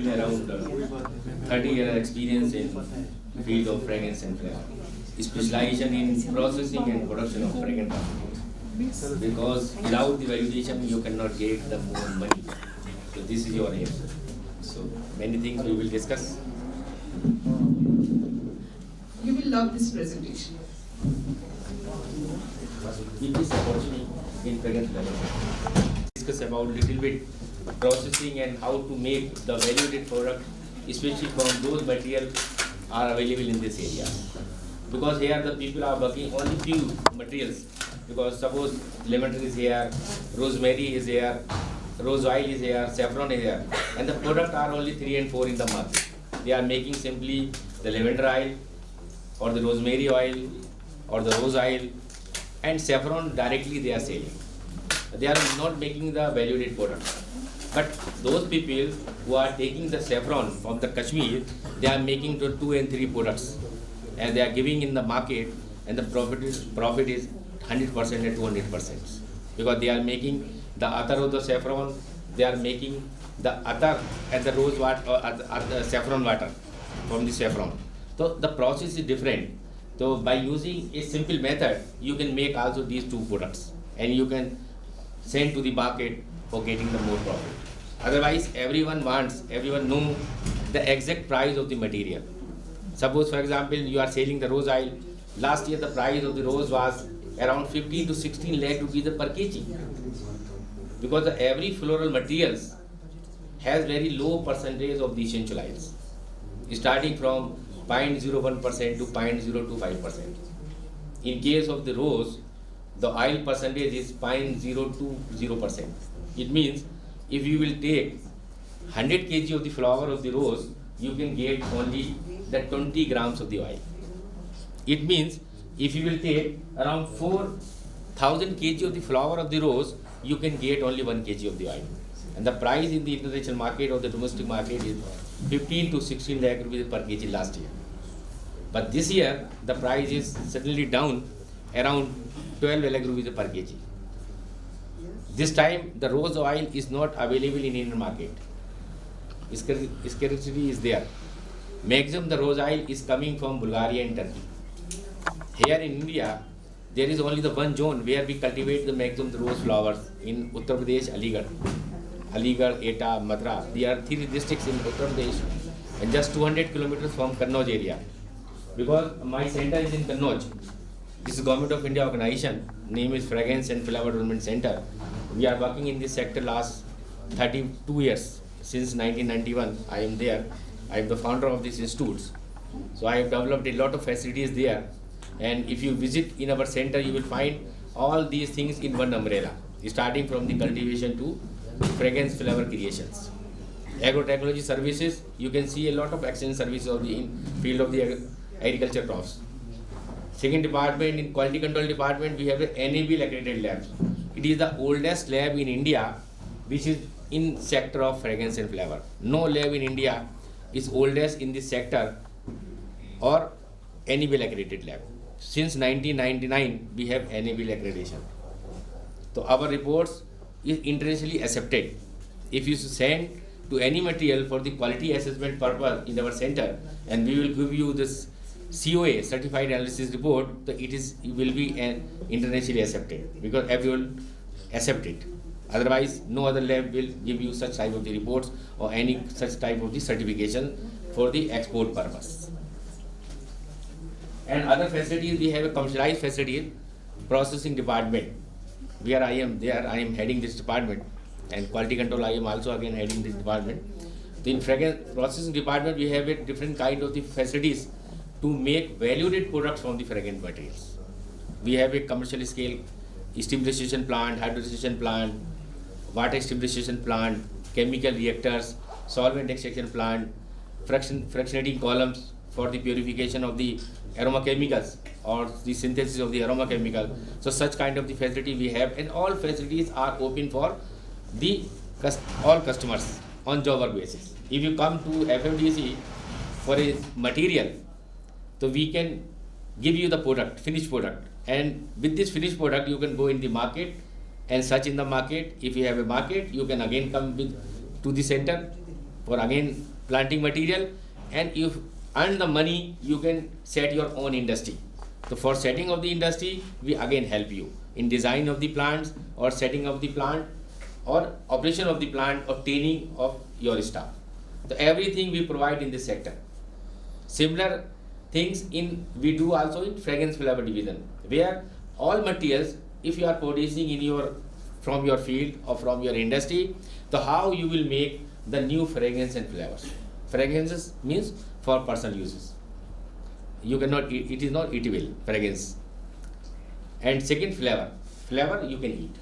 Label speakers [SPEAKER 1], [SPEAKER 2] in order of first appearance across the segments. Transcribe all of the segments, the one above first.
[SPEAKER 1] been around 30 years experience in field of fragrance and flavor. Specialization in processing and production of fragrance compounds. Because without the validation, you cannot get the more money. So this is your aim. So many things we will discuss.
[SPEAKER 2] You will love this presentation.
[SPEAKER 1] Give this opportunity in fragrance flavor. Discuss about little bit processing and how to make the valued product, especially from those materials are available in this area. Because here the people are working only few materials. Because suppose lemon tree is here, rosemary is here, rose oil is here, saffron is here, and the product are only 3 and 4 in the market. They are making simply the lavender oil or the rosemary oil or the rose oil, and saffron directly they are selling. They are not making the valued product. But those people who are taking the saffron from the Kashmir, they are making to 2 and 3 products, and they are giving in the market, and the profit is 100% and 200%. Because they are making the attar of the saffron, they are making the attar and the rose water or the saffron water from the saffron. So the process is different. So by using a simple method, you can make also these 2 products, and you can send to the market for getting the more profit. Otherwise, everyone know the exact price of the material. Suppose, for example, you are selling the rose oil. Last year, the price of the rose was around 15 to 16 lakh rupees per kg. Because every floral materials has very low percentage of the essential oils, starting from 0.01% to 0.025%. In case of the rose, the oil percentage is 0.020%. It means if you will take 100 kg of the flower of the rose, you can get only the 20 grams of the oil. It means if you will take around 4,000 kg of the flower of the rose, you can get only 1 kg of the oil. And the price in the international market or the domestic market is 15 to 16 lakh rupees per kg last year. But this year, the price is suddenly down around 12 lakh rupees per kg. This time, the rose oil is not available in Indian market. Scarcity is there. Maximum the rose oil is coming from Bulgaria and Turkey. Here in India, there is only the one zone where we cultivate the maximum the rose flowers in Uttar Pradesh, Aligarh, Etah, Mathura. There are 3 districts in Uttar Pradesh and just 200 kilometers from Kannauj area. Because my center is in Kannauj. This is Government of India organization. Name is Fragrance and Flower Development Center. We are working in this sector last 32 years. Since 1991, I am there. I am the founder of these institutes. So I have developed a lot of facilities there. And if you visit in our center, you will find all these things in one umbrella, starting from the cultivation to fragrance flower creations. Agrotechnology services, you can see a lot of excellent services of the field of the agriculture crops. Second department, in quality control department, we have the NABL accredited labs. It is the oldest lab in India which is in sector of fragrance and flavor. No lab in India is oldest in this sector or NABL accredited lab. Since 1999, we have NABL accreditation. So our reports is internationally accepted. If you send to any material for the quality assessment purpose in our center, and we will give you this COA, Certified Analysis Report, so it will be internationally accepted because everyone accept it. Otherwise, no other lab will give you such type of the reports or any such type of the certification for the export purpose. And other facilities, we have a commercialized facility, processing department, where I am there. I am heading this department, and quality control I am also again heading this department. In fragrance processing department, we have a different kind of the facilities to make valued products from the fragrance materials. We have a commercial scale steam distillation plant, hydrogenation plant, water steam distillation plant, chemical reactors, solvent extraction plant, fractionating columns for the purification of the aroma chemicals or the synthesis of the aroma chemical. So such kind of the facility we have, and all facilities are open for the all customers on job work basis. If you come to FMDC for a material, so we can give you the product, finished product, and with this finished product you can go in the market and search in the market. If you have a market, you can again come to the center for again planting material, and you earn the money, you can set your own industry. So for setting of the industry, we again help you in design of the plants or setting of the plant or operation of the plant or training of your staff. So everything we provide in this sector. Similar things we do also in fragrance flavor division, where all materials, if you are producing from your field or from your industry, so how you will make the new fragrance and flavors. Fragrances means for personal uses. You cannot eat, it is not eatable fragrance. And second, flavor you can eat.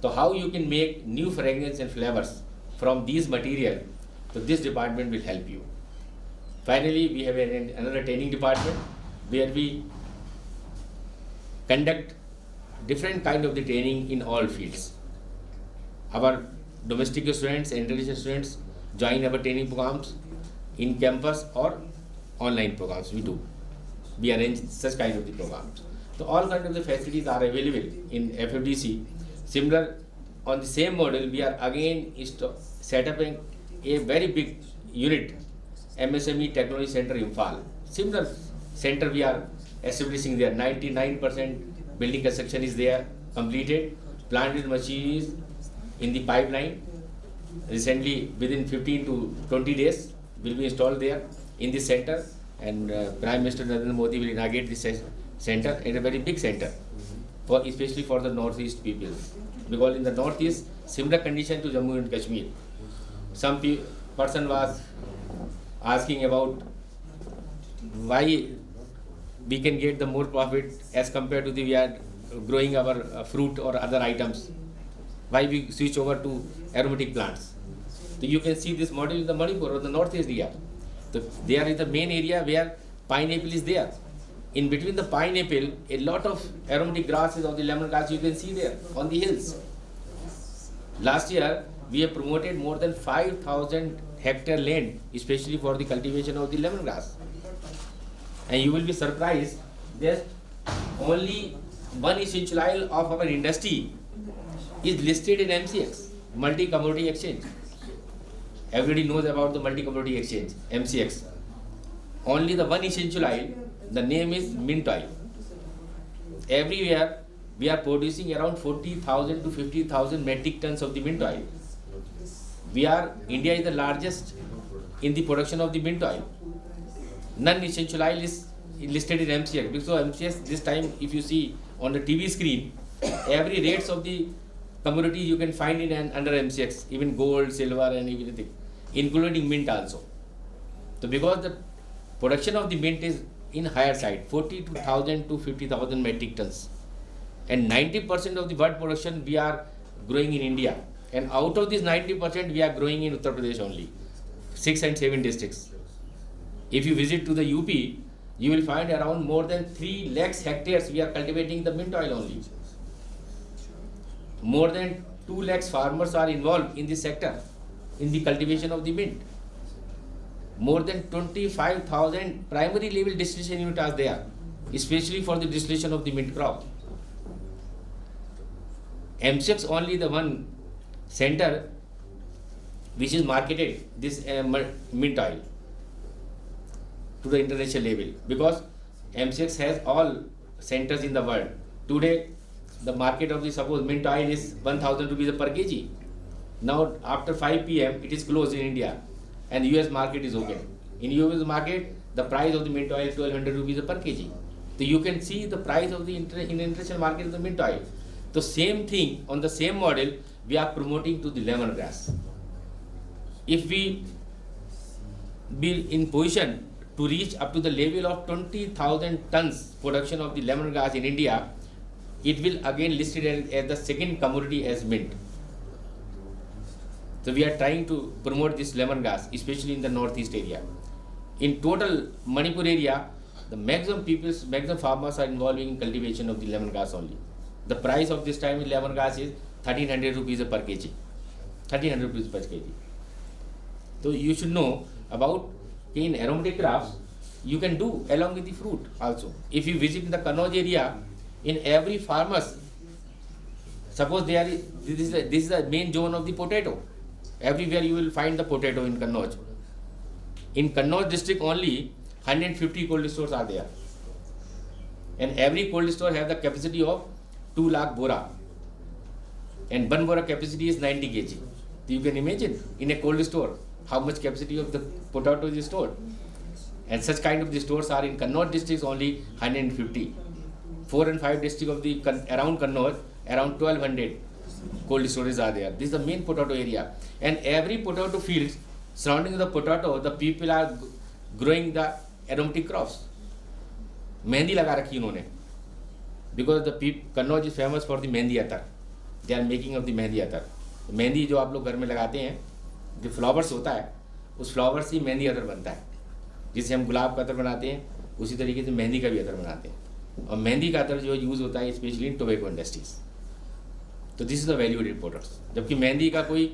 [SPEAKER 1] So how you can make new fragrance and flavors from these material, so this department will help you. Finally, we have another training department where we conduct different kind of the training in all fields. Our domestic students and international students join our training programs in campus or online programs we do. We arrange such kind of the programs. So all kind of the facilities are available in FFDC. Similar, on the same model, we are again set up a very big unit, MSME Technology Center Imphal. Similar center we are establishing there. 99% building construction is there, completed. Plant and machinery in the pipeline. Recently, within 15 to 20 days, will be installed there in this center. And Prime Minister Narendra Modi will inaugurate this center, and a very big center, especially for the Northeast people. Because in the Northeast, similar condition to Jammu and Kashmir. Some person was asking about why we can get the more profit as compared to we are growing our fruit or other items. Why we switch over to aromatic plants? So you can see this model in the Manipur or the Northeast area. So there is the main area where pineapple is there. In between the pineapple, a lot of aromatic grasses or the lemongrass you can see there on the hills. Last year, we have promoted more than 5,000 hectare land, especially for the cultivation of the lemongrass. And you will be surprised, there's only one essential oil of our industry is listed in MCX, Multi Commodity Exchange. Everybody knows about the Multi Commodity Exchange, MCX. Only the one essential oil, the name is mint oil. Everywhere we are producing around 40,000 to 50,000 metric tons of the mint oil. India is the largest in the production of the mint oil. Non-essential oil is listed in MCX. Because MCX this time, if you see on the TV screen, every rates of the commodity you can find in under MCX, even gold, silver and everything, including mint also. So because the production of the mint is in higher side, 40,000 to 50,000 metric tons. And 90% of the world production we are growing in India. And out of this 90% we are growing in Uttar Pradesh only, 6 and 7 districts. If you visit to the UP, you will find around more than 3 lakhs hectares we are cultivating the mint oil only. More than 2 lakhs farmers are involved in this sector, in the cultivation of the mint. More than 25,000 primary level distillation units are there, especially for the distillation of the mint crop. MCX only the one center which is marketed this mint oil to the international level, because MCX has all centers in the world. Today, the market of the suppose mint oil is 1,000 rupees per kg. Now, after 5 p.m., it is closed in India, and US market is open. In US market, the price of the mint oil is 1,200 rupees per kg. So you can see the price of the in the international market of the mint oil. The same thing on the same model we are promoting to the lemongrass. If we be in position to reach up to the level of 20,000 tons production of the lemongrass in India, it will again listed as the second commodity as mint. So we are trying to promote this lemongrass, especially in the northeast area. In total Manipur area, the maximum farmers are involved in cultivation of the lemongrass only. The price of this time in lemongrass is 1,300 rupees per kg. 1,300 rupees per kg. So you should know about in aromatic crops, you can do along with the fruit also. If you visit the Kannauj area, in every farmers, suppose this is the main zone of the potato. Everywhere you will find the potato in Kannauj. In Kannauj district only 150 cold stores are there, and every cold store have the capacity of 2 lakh bora, and 1 bora capacity is 90 kg. You can imagine in a cold store how much capacity of the potato is stored, and such kind of the stores are in Kannauj districts only 150. 4 and 5 districts of the around Kannauj, around 1200 cold storage are there. This is the main potato area, and every potato fields surrounding the potato, the people are growing the aromatic crops. Mehndi लगा रखी उन्होंने, because the Kannauj is famous for the mehndi Atar. They are making of the mehndi अतर. मेहंदी जो आप लोग घर में लगाते हैं, जो फ्लावर्स होता है, उस फ्लावर्स से मेहंदी अतर बनता है. जिससे हम गुलाब का अतर बनाते हैं, उसी तरीके से मेहंदी का भी अतर बनाते हैं. और मेहंदी का अतर जो यूज़ होता है स्पेशली इन टोबैको इंडस्ट्रीज. तो this is the value added products. जबकि मेहंदी का कोई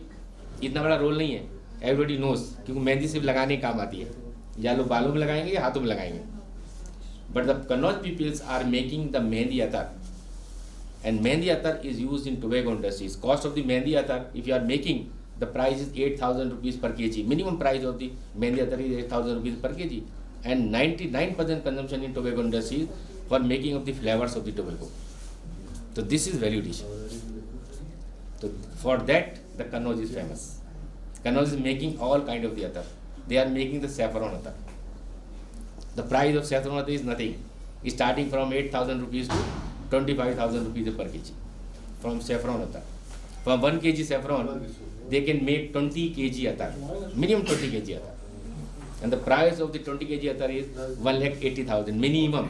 [SPEAKER 1] इतना बड़ा रोल नहीं है, एवरीबडी नोज, क्योंकि मेहंदी सिर्फ लगाने के काम आती है, या लोग बालों में लगाएंगे या हाथों में लगाएंगे. But the Kannauj peoples are making the mehndi attar, and mehendi atar is used in tobacco industries. Cost of the mehendi atar, if you are making, the price is 8,000 rupees per kg. Minimum price of the mehendi atar is 8,000 rupees per kg, and 99% consumption in tobacco industries for making of the flavors of the tobacco. So this is value addition. So for that the Kannauj is famous. Kannauj is making all kind of the atar. They are making the saffron atar. The price of saffron atar is nothing. It's starting from 8,000 rupees to 25,000 rupees per kg from saffron atar. From 1 kg saffron, they can make 20 kg atar, minimum 20 kg atar. And the price of the 20 kg atar is 1,80,000 minimum.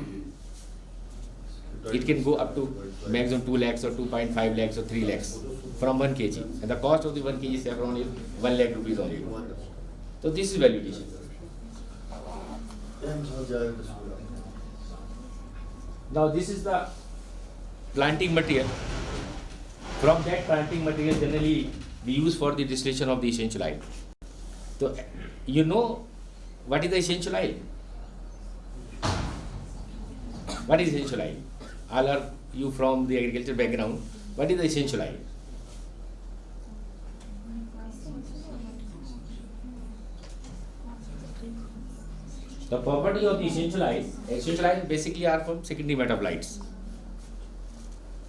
[SPEAKER 1] It can go up to maximum 2 lakhs or 2.5 lakhs or 3 lakhs from 1 kg. And the cost of the 1 kg saffron is 1 lakh rupees only. So this is value addition. Now this is the planting material. From that planting material generally we use for the distillation of the essential oil. So you know what is the essential oil? What is essential oil? All are you from the agriculture background. What is the essential oil? The property of the essential oils basically are from secondary metabolites.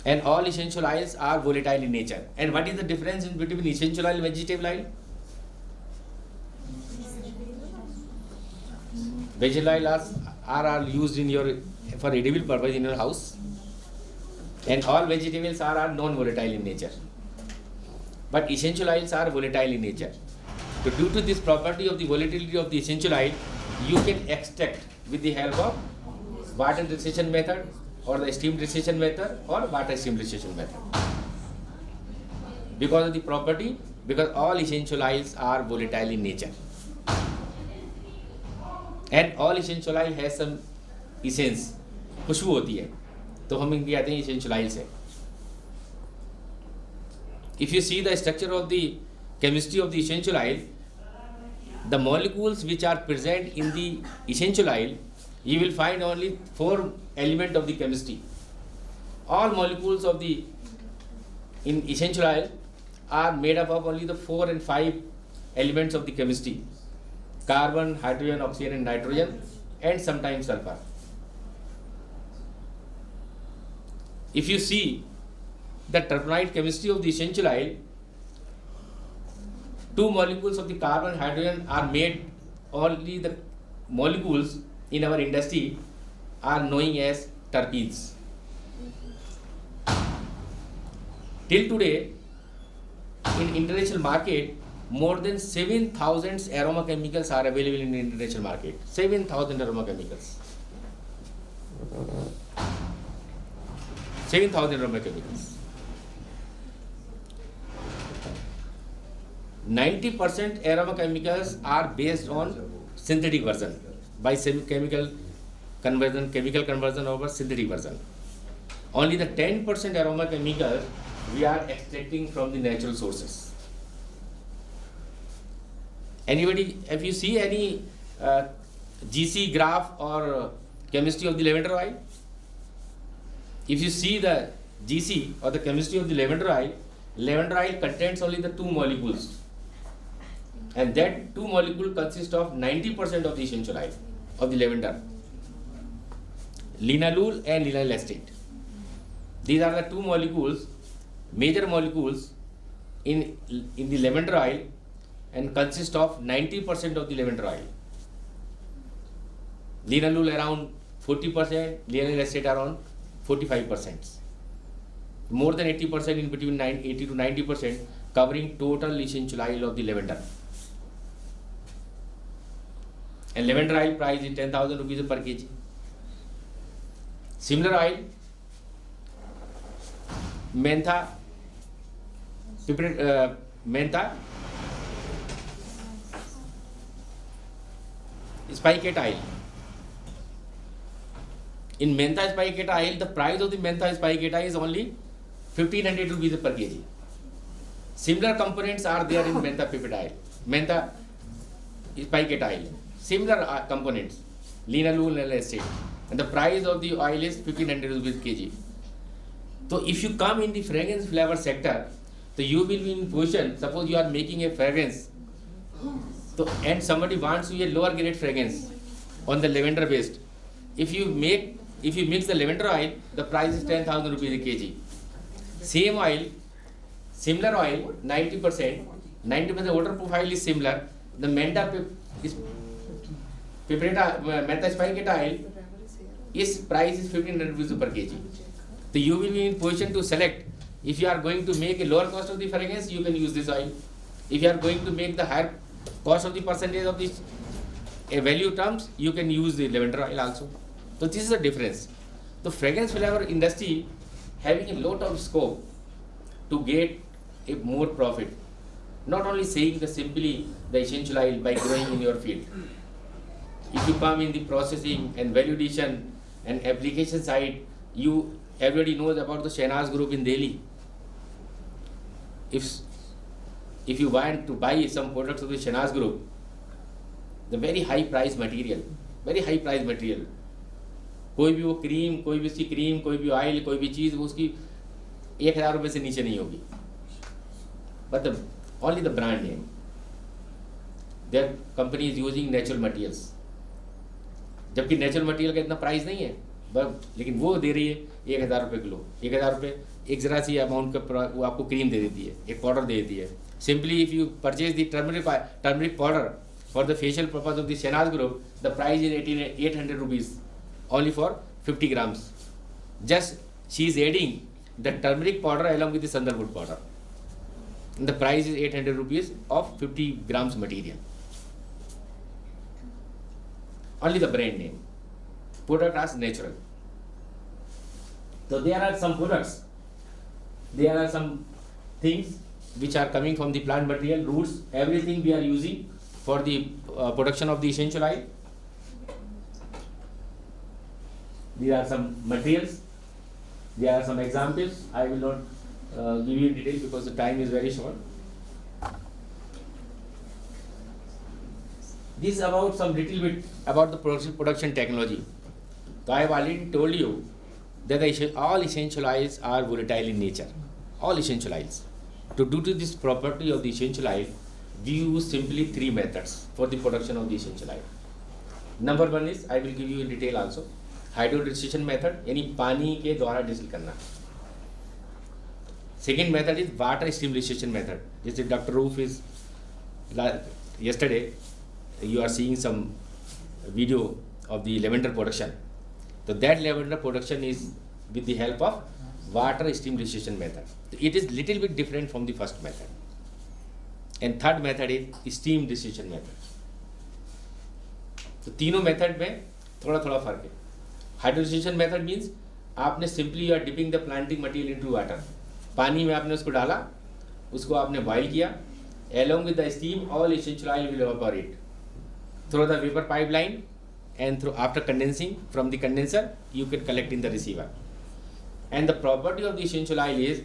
[SPEAKER 1] And all essential oils are volatile in nature. And what is the difference in between essential oil and vegetable oil? Vegetable oils are used in your for edible purpose in your house, and all vegetables are non-volatile in nature. But essential oils are volatile in nature. So due to this property of the volatility of the essential oil, you can extract with the help of water distillation method or the steam distillation method or water steam distillation method. Because of the property, because all essential oils are volatile in nature. And all essential oil has some essence, खुशबू होती है, तो हम इनके कहते हैं essential oils है. If you see the structure of the chemistry of the essential oil, the molecules which are present in the essential oil, you will find only 4 elements of the chemistry. All molecules of the in essential oil are made up of only the 4 and 5 elements of the chemistry: carbon, hydrogen, oxygen and nitrogen, and sometimes sulfur. If you see the terpenite chemistry of the essential oil, 2 molecules of the carbon, hydrogen are made, only the molecules in our industry are known as terpenes. Till today, in international market, more than 7,000 aroma chemicals are available in the international market. 7,000 aroma chemicals. 7,000 aroma chemicals. 90% aroma chemicals are based on synthetic version by chemical conversion over synthetic version. Only the 10% aroma chemicals we are extracting from the natural sources. Anybody, if you see any GC graph or chemistry of the lavender oil, if you see the GC or the chemistry of the lavender oil contains only the 2 molecules. and that two molecule consist of 90% of the essential oil of the lavender, linalool and linyl acetate. These are the two molecules, major molecules in the lavender oil, and consist of 90% of the lavender oil. Linalool around 40%, linyl acetate around 45%. More than 80%, in between 80 to 90%, covering total essential oil of the lavender. And lavender oil price is 10,000 rupees per kg. Similar oil, mentha, mentha, spicate oil. In mentha spicate oil, the price of the mentha spicate oil is only 1,500 rupees per kg. Similar components are there in mentha pipette oil, mentha spicate oil. Similar components, linalool and acetate, and the price of the oil is 1,500 rupees kg. So if you come in the fragrance flavor sector, so you will be in position. Suppose you are making a fragrance, so and somebody wants you a lower grade fragrance on the lavender based. If you mix the lavender oil, the price is 10,000 rupees a kg. Same oil, similar oil, 90%, water profile is similar. The mentha spicate oil, its price is 1,500 rupees per kg. So you will be in position to select. If you are going to make a lower cost of the fragrance, you can use this oil. If you are going to make the higher cost of the percentage of this value terms, you can use the lavender oil also. So this is the difference. The fragrance flavor industry having a lot of scope to get a more profit. Not only saying simply the essential oil by growing in your field. If you come in the processing and value addition and application side, everybody knows about the Shehnaz Group in Delhi. If you want to buy some products of the Shehnaz Group, the very high price material, कोई भी वो cream, कोई भी उसकी cream, कोई भी oil, कोई भी चीज़ वो उसकी 1,000 रुपये से नीचे नहीं होगी. But only the brand name. Their company is using natural materials. जबकि नेचुरल मटेरियल का इतना प्राइस नहीं है, लेकिन वो दे रही है 1,000 रुपये किलो. 1,000 रुपये एक जरा सी अमाउंट का वो आपको क्रीम दे देती है, एक पाउडर दे देती है. Simply if you purchase the turmeric powder for the facial purpose of the Shehnaz group, the price is 800 rupees only for 50 grams. Just she is adding the turmeric powder along with the sandalwood powder. And the price is 800 rupees of 50 grams material. Only the brand name. Product as natural. So there are some products. There are some things which are coming from the plant material, roots, everything we are using for the production of the essential oil. These are some materials. There are some examples. I will not give you detail because the time is very short. This is about some little bit about the production technology. So I have already told you that all essential oils are volatile in nature. All essential oils. Due to this property of the essential oil, we use simply 3 methods for the production of the essential oil. Number 1 is, I will give you in detail also, hydrodistillation method, यानी पानी के द्वारा distil करना. Second method is water stimulation method. जैसे doctor roof is yesterday you are seeing some video of the lavender production. So that lavender production is with the help of water steam method. It is little bit different from the first method. And third method is steam distillation method. तो तीनों method में थोड़ा थोड़ा फर्क है. Hydrodistillation method means आपने simply you are dipping the planting material into water. पानी में आपने उसको डाला, उसको आपने बॉइल किया, along with the steam all essential oil will evaporate through the vapor pipeline, and through after condensing from the condenser you can collect in the receiver. And the property of the essential oil is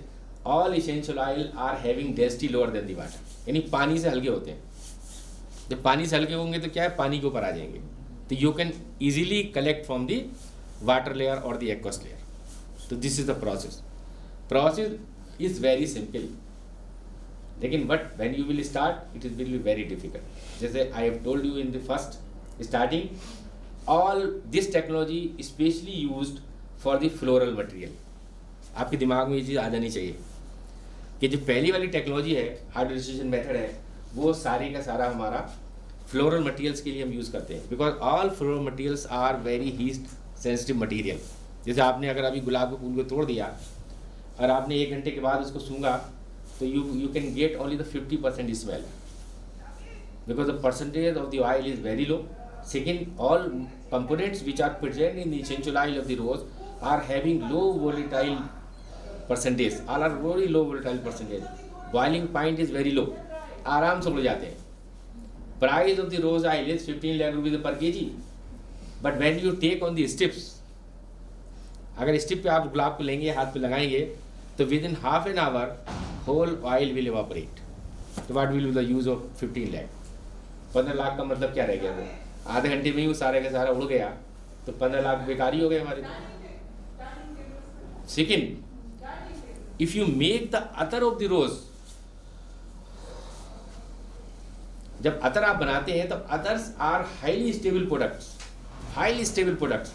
[SPEAKER 1] all essential oil are having density lower than the water. यानी पानी से हल्के होते हैं. जब पानी से हल्के होंगे तो क्या है, पानी के ऊपर आ जाएंगे. तो you can easily collect from the water layer or the aqueous layer. So this is the process. Process is very simple. लेकिन but when you will start it is will be very difficult. जैसे I have told you in the first starting, all this technology specially used for the floral material. आपके दिमाग में ये चीज़ आ जानी चाहिए कि जो पहली वाली टेक्नोलॉजी है, हाइड्रोलाइजेशन मेथड है, वो सारे का सारा हमारा फ्लोरल मटेरियल्स के लिए हम यूज़ करते हैं. Because all floral materials are very heat sensitive material. जैसे आपने अगर अभी गुलाब के फूल को तोड़ दिया और आपने 1 घंटे के बाद उसको सूंघा तो you can get only the 50% smell because the percentage of the oil is very low. Second, all components which are present in the essential oil of the rose are having low volatile percentage. All are very low volatile percentage. Boiling point is very low. आराम से उड़ जाते हैं. Price of the rose oil is 15 lakh rupees per kg. But when you take on the tips, अगर स्टिप पे आप गुलाब को लेंगे, हाथ पे लगाएंगे, तो within half an hour whole oil will evaporate. तो what will be the use of 15 lakh? 15 lakh का मतलब क्या रह गया? वो आधे घंटे में ही वो सारे का सारा उड़ गया, तो 15 लाख बेकार ही हो गए हमारे. Second, if you make the attar of the rose, जब अतर आप बनाते हैं तो others are highly stable products, highly stable products,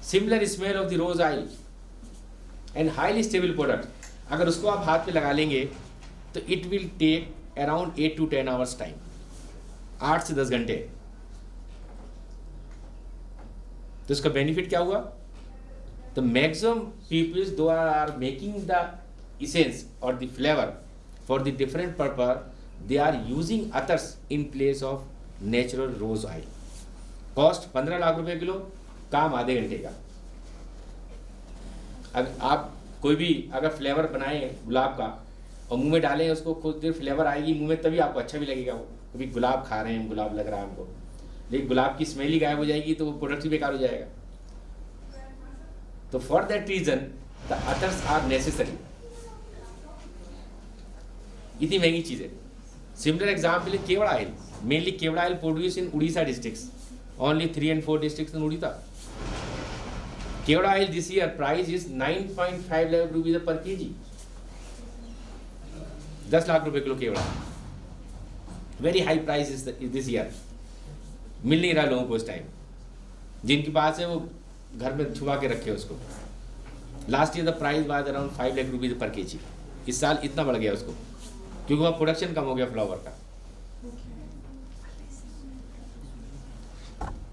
[SPEAKER 1] similar smell of the rose oil and highly stable product. अगर उसको आप हाथ पे लगा लेंगे तो it will take around 8 to 10 hours time. 8 से 10 घंटे. तो इसका बेनिफिट क्या हुआ? The maximum peoples those are making the essence or the flavor for the different purpose, they are using others in place of natural rose oil. Cost 15 lakh रुपए kilo, काम आधे घंटे का. अगर आप कोई भी अगर फ्लेवर बनाए गुलाब का और मुंह में डालें उसको, कुछ देर फ्लेवर आएगी मुंह में, तभी आपको अच्छा भी लगेगा. वो कभी गुलाब खा रहे हैं, गुलाब लग रहा है हमको, लेकिन गुलाब की स्मेल ही गायब हो जाएगी तो वो प्रोडक्ट ही बेकार हो जाएगा. तो for that reason the others are necessary. इतनी महंगी चीज़ है. सिमिलर एग्जाम्पल है kewra oil. Mainly kewra oil produce in Orissa districts, only 3 and 4 districts in Odisha. Kevada oil this year price is 9.5 lakh rupees per kg. 10 lakh रुपए किलो केवड़ा. Very high price is this year. मिल नहीं रहा लोगों को इस टाइम. जिनके पास है वो घर में छुपा के रखे उसको. Last year the price was around 5 lakh rupees per kg. इस साल इतना बढ़ गया उसको क्योंकि वहाँ प्रोडक्शन कम हो गया फ्लावर का.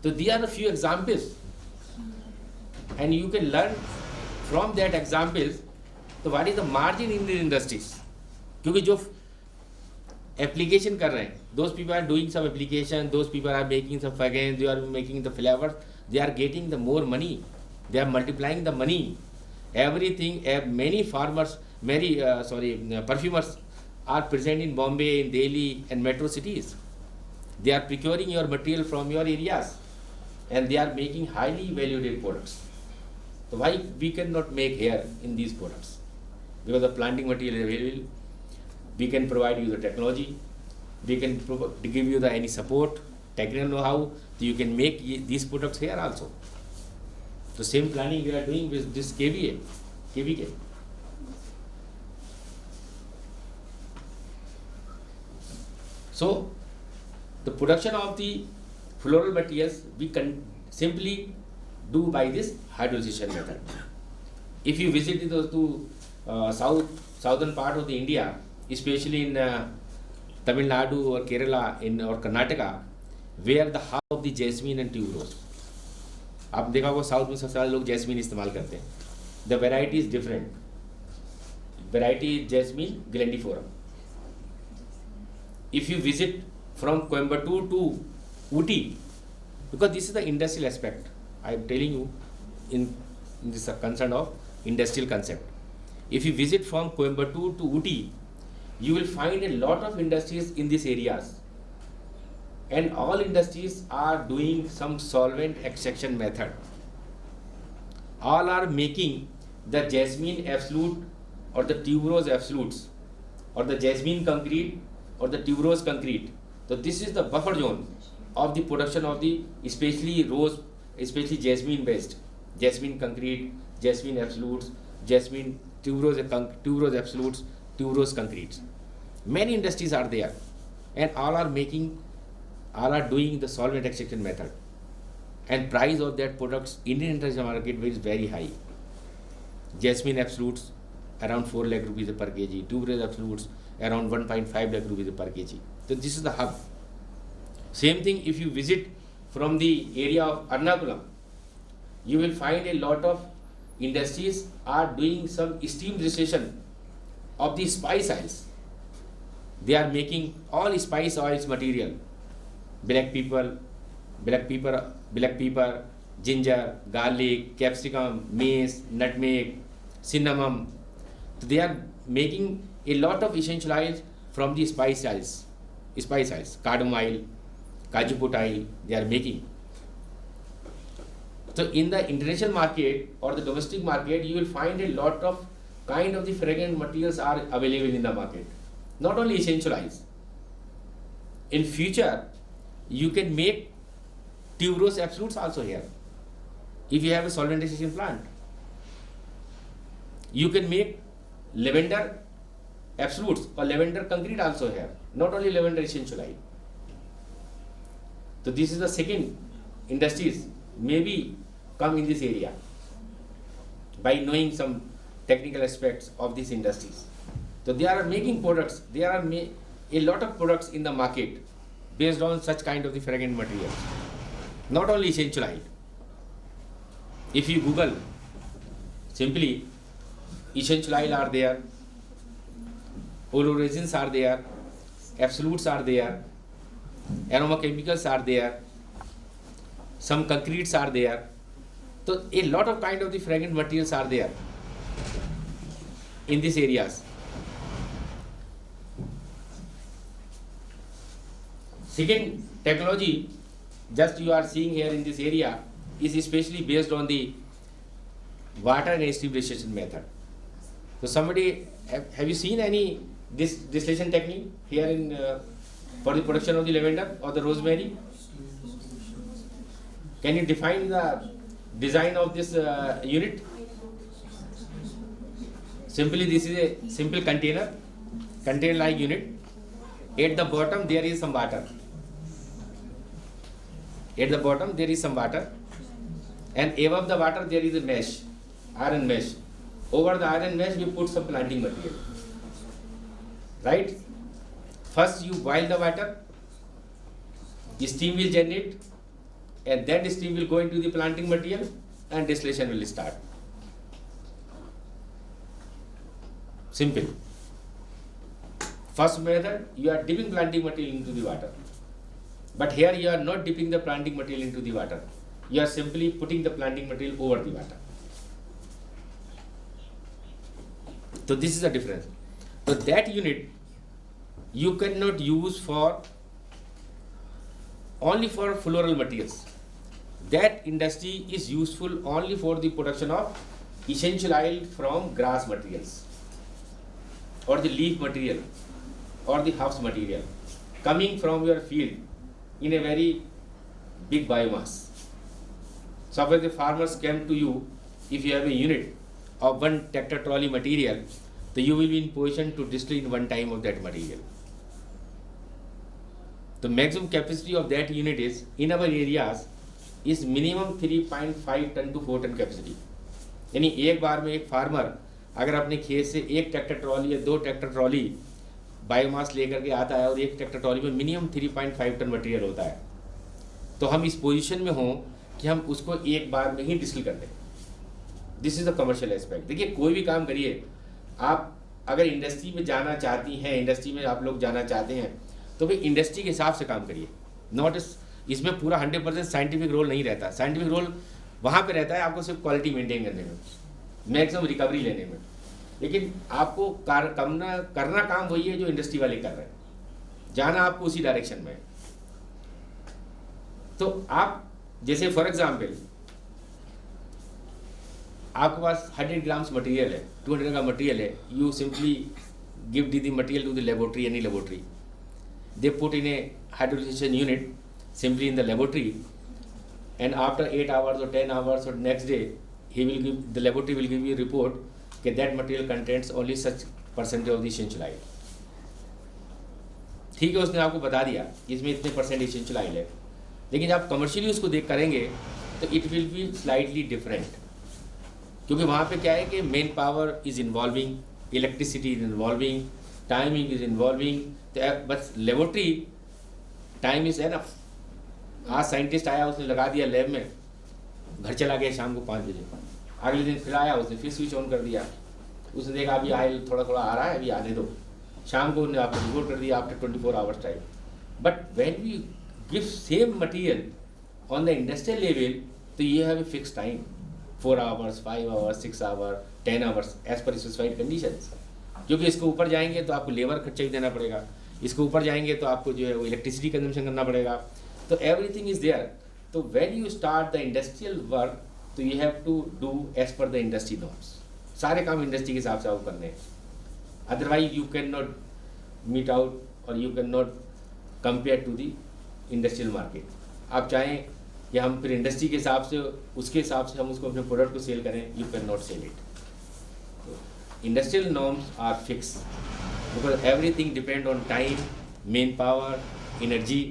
[SPEAKER 1] So these are the few examples and you can learn from that examples. तो what is the margin in the industries? क्योंकि जो application कर रहे हैं, those people are doing some application, those people are making some fragrance, they are making the flavors, they are getting the more money, they are multiplying the money. Everything, many farmers, many perfumers are present in Bombay, in Delhi and metro cities. They are procuring your material from your areas. And they are making highly valuable products. So why we cannot make here in these products? Because the planting material is available. We can provide you the technology. We can give you the any support, technical know-how, so you can make these products here also. So same planning we are doing with this KVK. So the production of the floral materials we can simply do by this hydrolyzation method. If you visit southern part of the India, especially in Tamil Nadu or Kerala or Karnataka, where the half of the jasmine and tuberose, आप देखा होगा south में सबसे ज़्यादा लोग jasmine इस्तेमाल करते हैं. The variety is different. Variety is jasmine grandiflorum. If you visit from Coimbatore to Ooty, because this is the industrial aspect. I am telling you in this concern of industrial concept. If you visit from Coimbatore to Ooty, you will find a lot of industries in these areas, and all industries are doing some solvent extraction method. All are making the jasmine absolute or the tuberose absolutes or the jasmine concrete or the tuberose concrete. So this is the buffer zone of the production of the especially rose, especially jasmine based, jasmine concrete, jasmine absolutes, jasmine tuberose absolutes, tuberose concretes. Many industries are there, and all are doing the solvent extraction method, and price of that products Indian international market is very high. Jasmine absolutes around 4 lakh rupees per kg, tuberose absolutes around 1.5 lakh rupees per kg. So this is the hub. Same thing if you visit from the area of Ernakulam, you will find a lot of industries are doing some steam distillation of the spice oils. They are making all spice oils material, black pepper, ginger, garlic, capsicum, mace, nutmeg, cinnamon. So they are making a lot of essential oils from the spice oils, cardamom oil, kaju put oil, they are making. So in the international market or the domestic market, you will find a lot of kind of the fragrant materials are available in the market. Not only essential oils. In future, you can make tuberose absolutes also here. If you have a solventization plant, you can make lavender absolutes or lavender concrete also here. Not only lavender essential oil. So this is the second industries maybe come in this area by knowing some technical aspects of these industries. So they are making products, there are a lot of products in the market based on such kind of the fragrant materials. Not only essential oil. If you Google, simply essential oil are there, oleoresins are there, absolutes are there, aroma chemicals are there, some concretes are there. So a lot of kind of the fragrant materials are there in these areas. Second technology, just you are seeing here in this area, is especially based on the water and steam distillation method. So somebody, have you seen any distillation technique here in for the production of the lavender or the rosemary? Can you define the design of this unit? Simply, this is a simple container-like unit. At the bottom there is some water. And above the water there is a mesh, iron mesh. Over the iron mesh we put some planting material. Right? First you boil the water, steam will generate, and that steam will go into the planting material and distillation will start. Simple. First method, you are dipping planting material into the water. But here you are not dipping the planting material into the water. You are simply putting the planting material over the water. So this is the difference. So that unit you cannot use for only for floral materials. That industry is useful only for the production of essential oil from grass materials or the leaf material or the herbs material coming from your field in a very big biomass. Suppose the farmers came to you, if you have a unit of 1 tractor trolley material, so you will be in position to distill in one time of that material. The maximum capacity of that unit is, in our areas, is minimum 3.5 ton to 4 ton capacity. यानी एक बार में एक farmer अगर अपने खेत से 1 tractor trolley या 2 ट्रैक्टर ट्रॉली बायोमास लेकर के आता है और 1 ट्रैक्टर ट्रॉली में मिनिमम 3.5 टन मटेरियल होता है, तो हम इस पोजीशन में हों कि हम उसको एक बार में ही डिस्टिल कर दें. This is the commercial aspect. देखिए कोई भी काम करिए, आप अगर इंडस्ट्री में जाना चाहती हैं, इंडस्ट्री में आप लोग जाना चाहते हैं, तो भाई इंडस्ट्री के हिसाब से काम करिए. नॉट इसमें पूरा 100% साइंटिफिक रोल नहीं रहता. साइंटिफिक रोल वहाँ पे रहता है आपको सिर्फ क्वालिटी मेंटेन करने में, मैक्सिमम रिकवरी लेने में. लेकिन आपको करना काम वही है जो इंडस्ट्री वाले कर रहे हैं, जाना आपको उसी डायरेक्शन में. तो आप जैसे फॉर एग्जांपल आपके पास 100 ग्राम्स मटेरियल है, 200 का मटेरियल है, you simply give the material to the laboratory, any laboratory. They put in a hydrogenation unit simply in the laboratory, and after 8 hours or 10 hours or next day, the laboratory will give you a report that that material contains only such percentage of the essential oil. ठीक है, उसने आपको बता दिया कि इसमें इतने percent essential oil है, लेकिन आप कमर्शियली उसको देख करेंगे तो it will be slightly different, क्योंकि वहाँ पे क्या है कि main power is involving, electricity is involving, timing is involving, तो बस लेबोरेटरी टाइम इज एनफ। आज साइंटिस्ट आया, उसने लगा दिया लैब में, घर चला गया शाम को 5 बजे, अगले दिन फिर आया, उसने फिर स्विच ऑन कर दिया, उसने देखा अभी ऑयल थोड़ा थोड़ा आ रहा है, अभी आने दो, शाम को उन्होंने आपको रिपोर्ट कर दिया after 24 hours time. But when we give same material on the industrial level, तो ये have a fix time, 4 hours, 5 hours, 6 hour, 10 hours as per specified conditions. क्योंकि इसके ऊपर जाएंगे तो आपको लेबर खर्चा भी देना पड़ेगा, इसके ऊपर जाएंगे तो आपको जो है वो इलेक्ट्रिसिटी कंजम्पशन करना पड़ेगा, तो एवरीथिंग इज देयर। तो when you start the industrial work, तो you have to do as per the industry norms, सारे काम इंडस्ट्री के हिसाब से आपको करने हैं, otherwise you can not meet out और you can not compare to the industrial market. आप चाहें कि हम फिर इंडस्ट्री के हिसाब से, उसके हिसाब से हम उसको अपने प्रोडक्ट को सेल करें, you can not sell it. Industrial norms are fix because everything depend on time, man power, energy,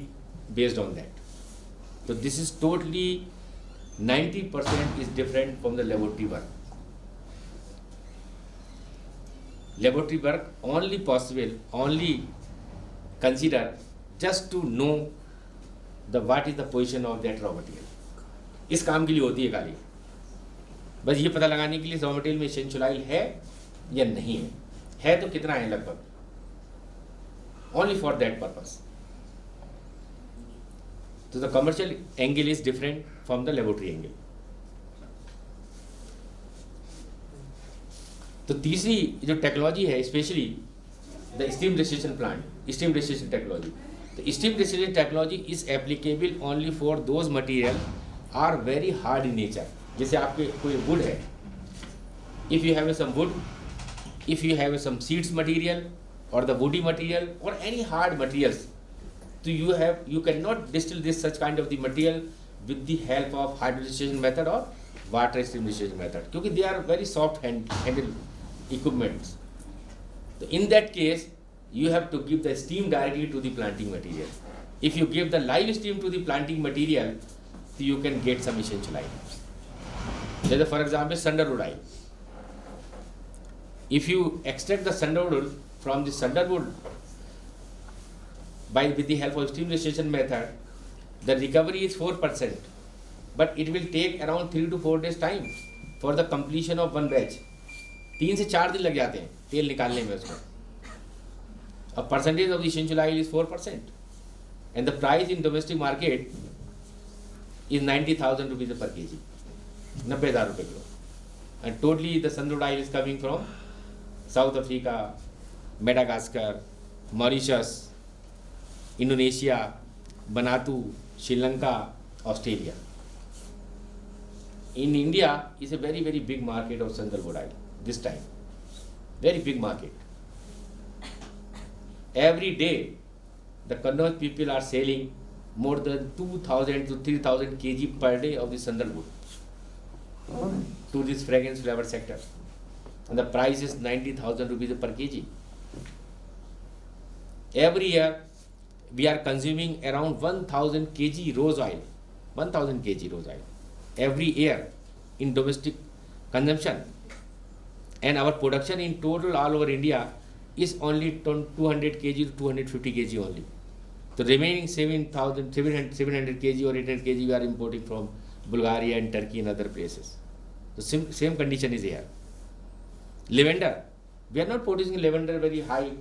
[SPEAKER 1] based on that. So this is totally 90% is different from the laboratory work. Laboratory work only possible, only consider just to know the what is the position of that raw material. इस काम के लिए होती है खाली, बस ये पता लगाने के लिए रॉ मटेरियल में एसेंशियल ऑयल है या नहीं है तो कितना है लगभग, only for that purpose. So the commercial angle is different from the laboratory angle. तो तीसरी जो टेक्नोलॉजी है, specially the steam distillation plant, steam distillation technology. तो steam distillation technology is applicable only for those material are very hard in nature. जैसे आपके कोई wood है, if you have some wood, if you have some seeds material और the woody material और any hard materials, so you cannot distill this such kind of the material with the help of hydrodistillation method or water stream distillation method, क्योंकि they are very soft handled equipments. So in that case you have to give the steam directly to the planting material. If you give the live steam to the planting material, so you can get some essential items. Like for example sandalwood oil. If you extract the sandalwood from the sandalwood with the help of steam distillation method, the recovery is 4%, but it will take around 3 to 4 days time for the completion of one batch. 3 से 4 दिन लग जाते हैं तेल निकालने में उसको. A percentage of the essential oil is 4%, and the price in domestic market is 90,000 rupees per kg, 90,000 रुपये kilo. And totally the sandalwood oil is coming from South Africa, Madagascar, Mauritius, Indonesia, Vanuatu, Sri Lanka, Australia. In India is a very very big market of sandalwood oil this time, very big market. Every day the Kannauj people are selling more than 2,000 to 3,000 kg per day of the sandalwood to this fragrance flavor sector, and the price is 90,000 rupees per kg. Every year we are consuming around 1,000 kg rose oil, 1,000 kg rose oil every year in domestic consumption, and our production in total all over India is only 200 kg to 250 kg only. The remaining 700 kg or 800 kg we are importing from Bulgaria and Turkey and other places. The same condition is here. Lavender, we are not producing lavender very high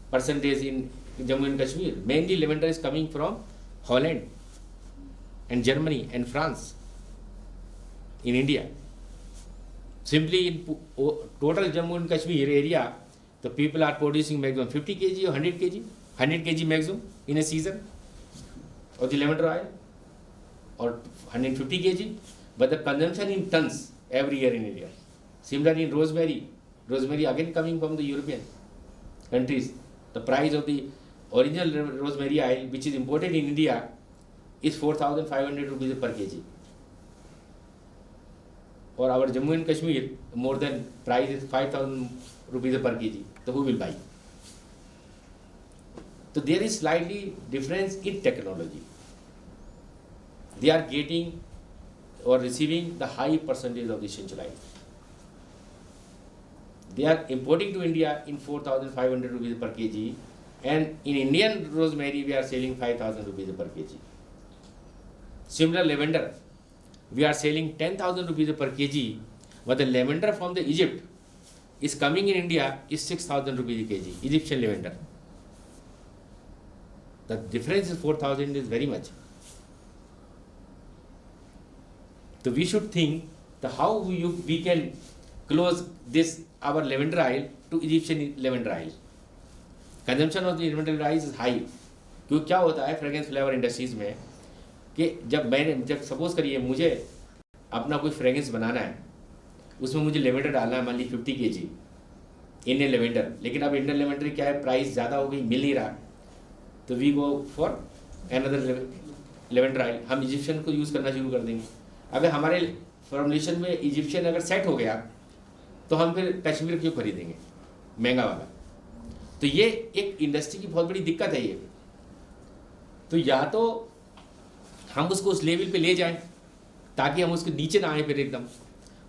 [SPEAKER 1] percentage in Jammu and Kashmir. Mainly lavender is coming from Holland and Germany and France in India. Simply in total Jammu and Kashmir area, the people are producing maximum 50 kg or 100 kg, 100 kg maximum in a season of the lavender oil, or 150 kg, but the consumption in tons every year in India. Similarly in rosemary again coming from the European countries. The price of the original rosemary oil which is imported in India is 4,500 rupees per kg. Or our Jammu and Kashmir, more than price is 5,000 rupees per kg. So who will buy? So there is slightly difference in technology. They are getting or receiving the high percentage of the essential oil. They are importing to India in 4,500 rupees per kg, and in Indian rosemary we are selling 5,000 rupees per kg. Similar lavender, we are selling 10,000 rupees per kg, but the lavender from the Egypt is coming in India is 6,000 rupees a kg, Egyptian lavender. The difference is 4,000 is very much. So we should think the how we can close this our lavender oil to Egyptian lavender oil. Consumption of the lavender oil is high. क्योंकि क्या होता है fragrance flavour industries में कि जब suppose करिए मुझे अपना कोई फ्रेगरेंस बनाना है, उसमें मुझे लेवेंडर डालना है, मान ली 50 kg इंडियन लेवेंडर, लेकिन अब इंडियन लेवेंडर क्या है, प्राइस ज़्यादा हो गई, मिल नहीं रहा, तो we go for another lavender oil, हम इजिप्शियन को यूज़ करना शुरू कर देंगे। अगर हमारे फॉर्मुलेशन में इजिप्शियन अगर सेट हो गया तो हम फिर कश्मीर क्यों खरीदेंगे महंगा वाला। तो ये एक इंडस्ट्री की बहुत बड़ी दिक्कत है ये। तो या तो हम उसको उस लेवल पे ले जाएं ताकि हम उसके नीचे ना आए फिर एकदम,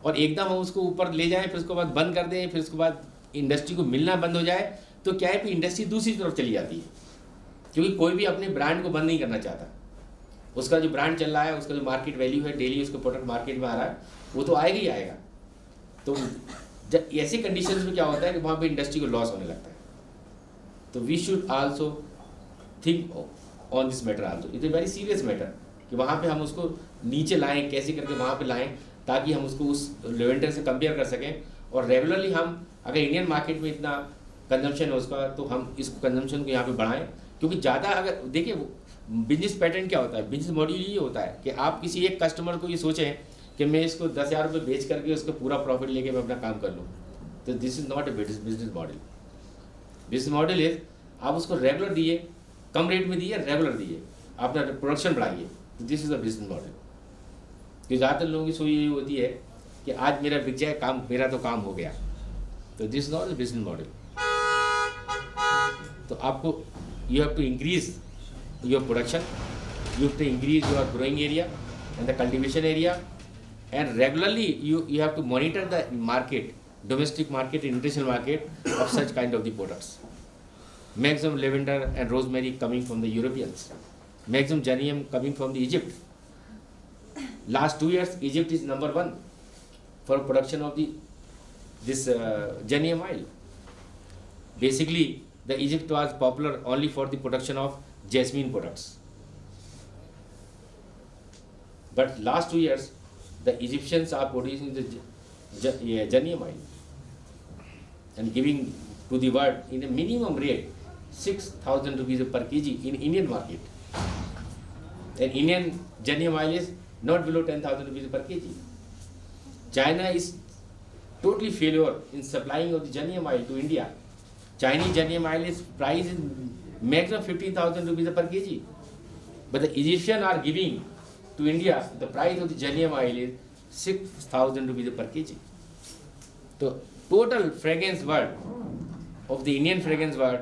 [SPEAKER 1] और एकदम हम उसको ऊपर ले जाएं फिर उसके बाद बंद कर दें, फिर उसके बाद इंडस्ट्री को मिलना बंद हो जाए, तो क्या है कि इंडस्ट्री दूसरी तरफ चली जाती है, क्योंकि कोई भी अपने ब्रांड को बंद नहीं करना चाहता। उसका जो ब्रांड चल रहा है, उसका जो मार्केट वैल्यू है, डेली उसका प्रोडक्ट मार्केट में आ रहा है, वो तो आएगा ही आएगा। तो जब ऐसी कंडीशंस में क्या होता है कि वहाँ पे इंडस्ट्री को लॉस होने लगता है। तो we should also think on this matter also, it is very serious matter कि वहाँ पे हम उसको नीचे लाएं, कैसे करके वहाँ पे लाएं ताकि हम उसको उस लेवेंडर से कंपेयर कर सकें, और रेगुलरली हम अगर इंडियन मार्केट में इतना कंजम्पशन है उसका, तो हम इस कंजम्पशन को यहाँ पे बढ़ाएं। क्योंकि ज़्यादा अगर देखिए बिजनेस पैटर्न क्या होता है, बिजनेस मॉड्यूल ये होता है कि आप किसी एक कस्टमर को ये सोचें कि मैं इसको 10,000 रुपये बेच करके उसको पूरा प्रॉफिट लेके मैं अपना काम कर लूँ, तो this is not a business model. Business model is आप उसको रेगुलर दिए, कम रेट में दिए, रेगुलर दिए, अपना प्रोडक्शन बढ़ाइए, तो this is a business model. कि ज़्यादातर लोगों की सोच यही होती है कि आज मेरा बिक जाए काम, मेरा तो काम हो गया, तो this is not a business model. तो आपको you have to increase your production, you have to increase your growing area and the cultivation area, and regularly you have to monitor the market, domestic market, international market of such kind of the products. Maximum lavender and rosemary coming from the Europeans, maximum geranium coming from the Egypt. Last 2 years Egypt is number 1 for production of this geranium oil. Basically the Egypt was popular only for the production of jasmine products, but last 2 years the Egyptians are producing the geranium oil and giving to the world in a minimum rate 6,000 rupees per kg in Indian market, and Indian geranium oil is not below 10,000 rupees per kg. China is totally failure in supplying of the geranium oil to India. Chinese geranium oil is price is maximum 15,000 rupees per kg, but the Egyptians are giving to India the price of the geranium oil is 6,000 rupees per kg. So total fragrance world of the Indian fragrance world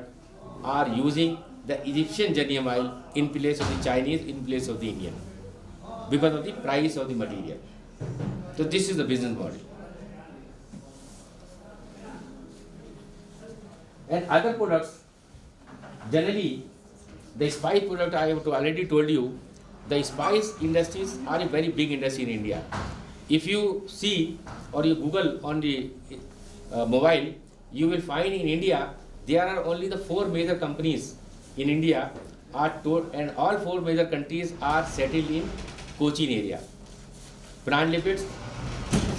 [SPEAKER 1] are using the Egyptian geranium oil in place of the Chinese, in place of the Indian, because of the price of the material. So this is the business model. And other products, generally, the spice product I have already told you, the spice industries are a very big industry in India. If you see or you Google on the mobile, you will find in India there are only the 4 major companies in India and all 4 major countries are settled in Cochin area. Pran Lipids,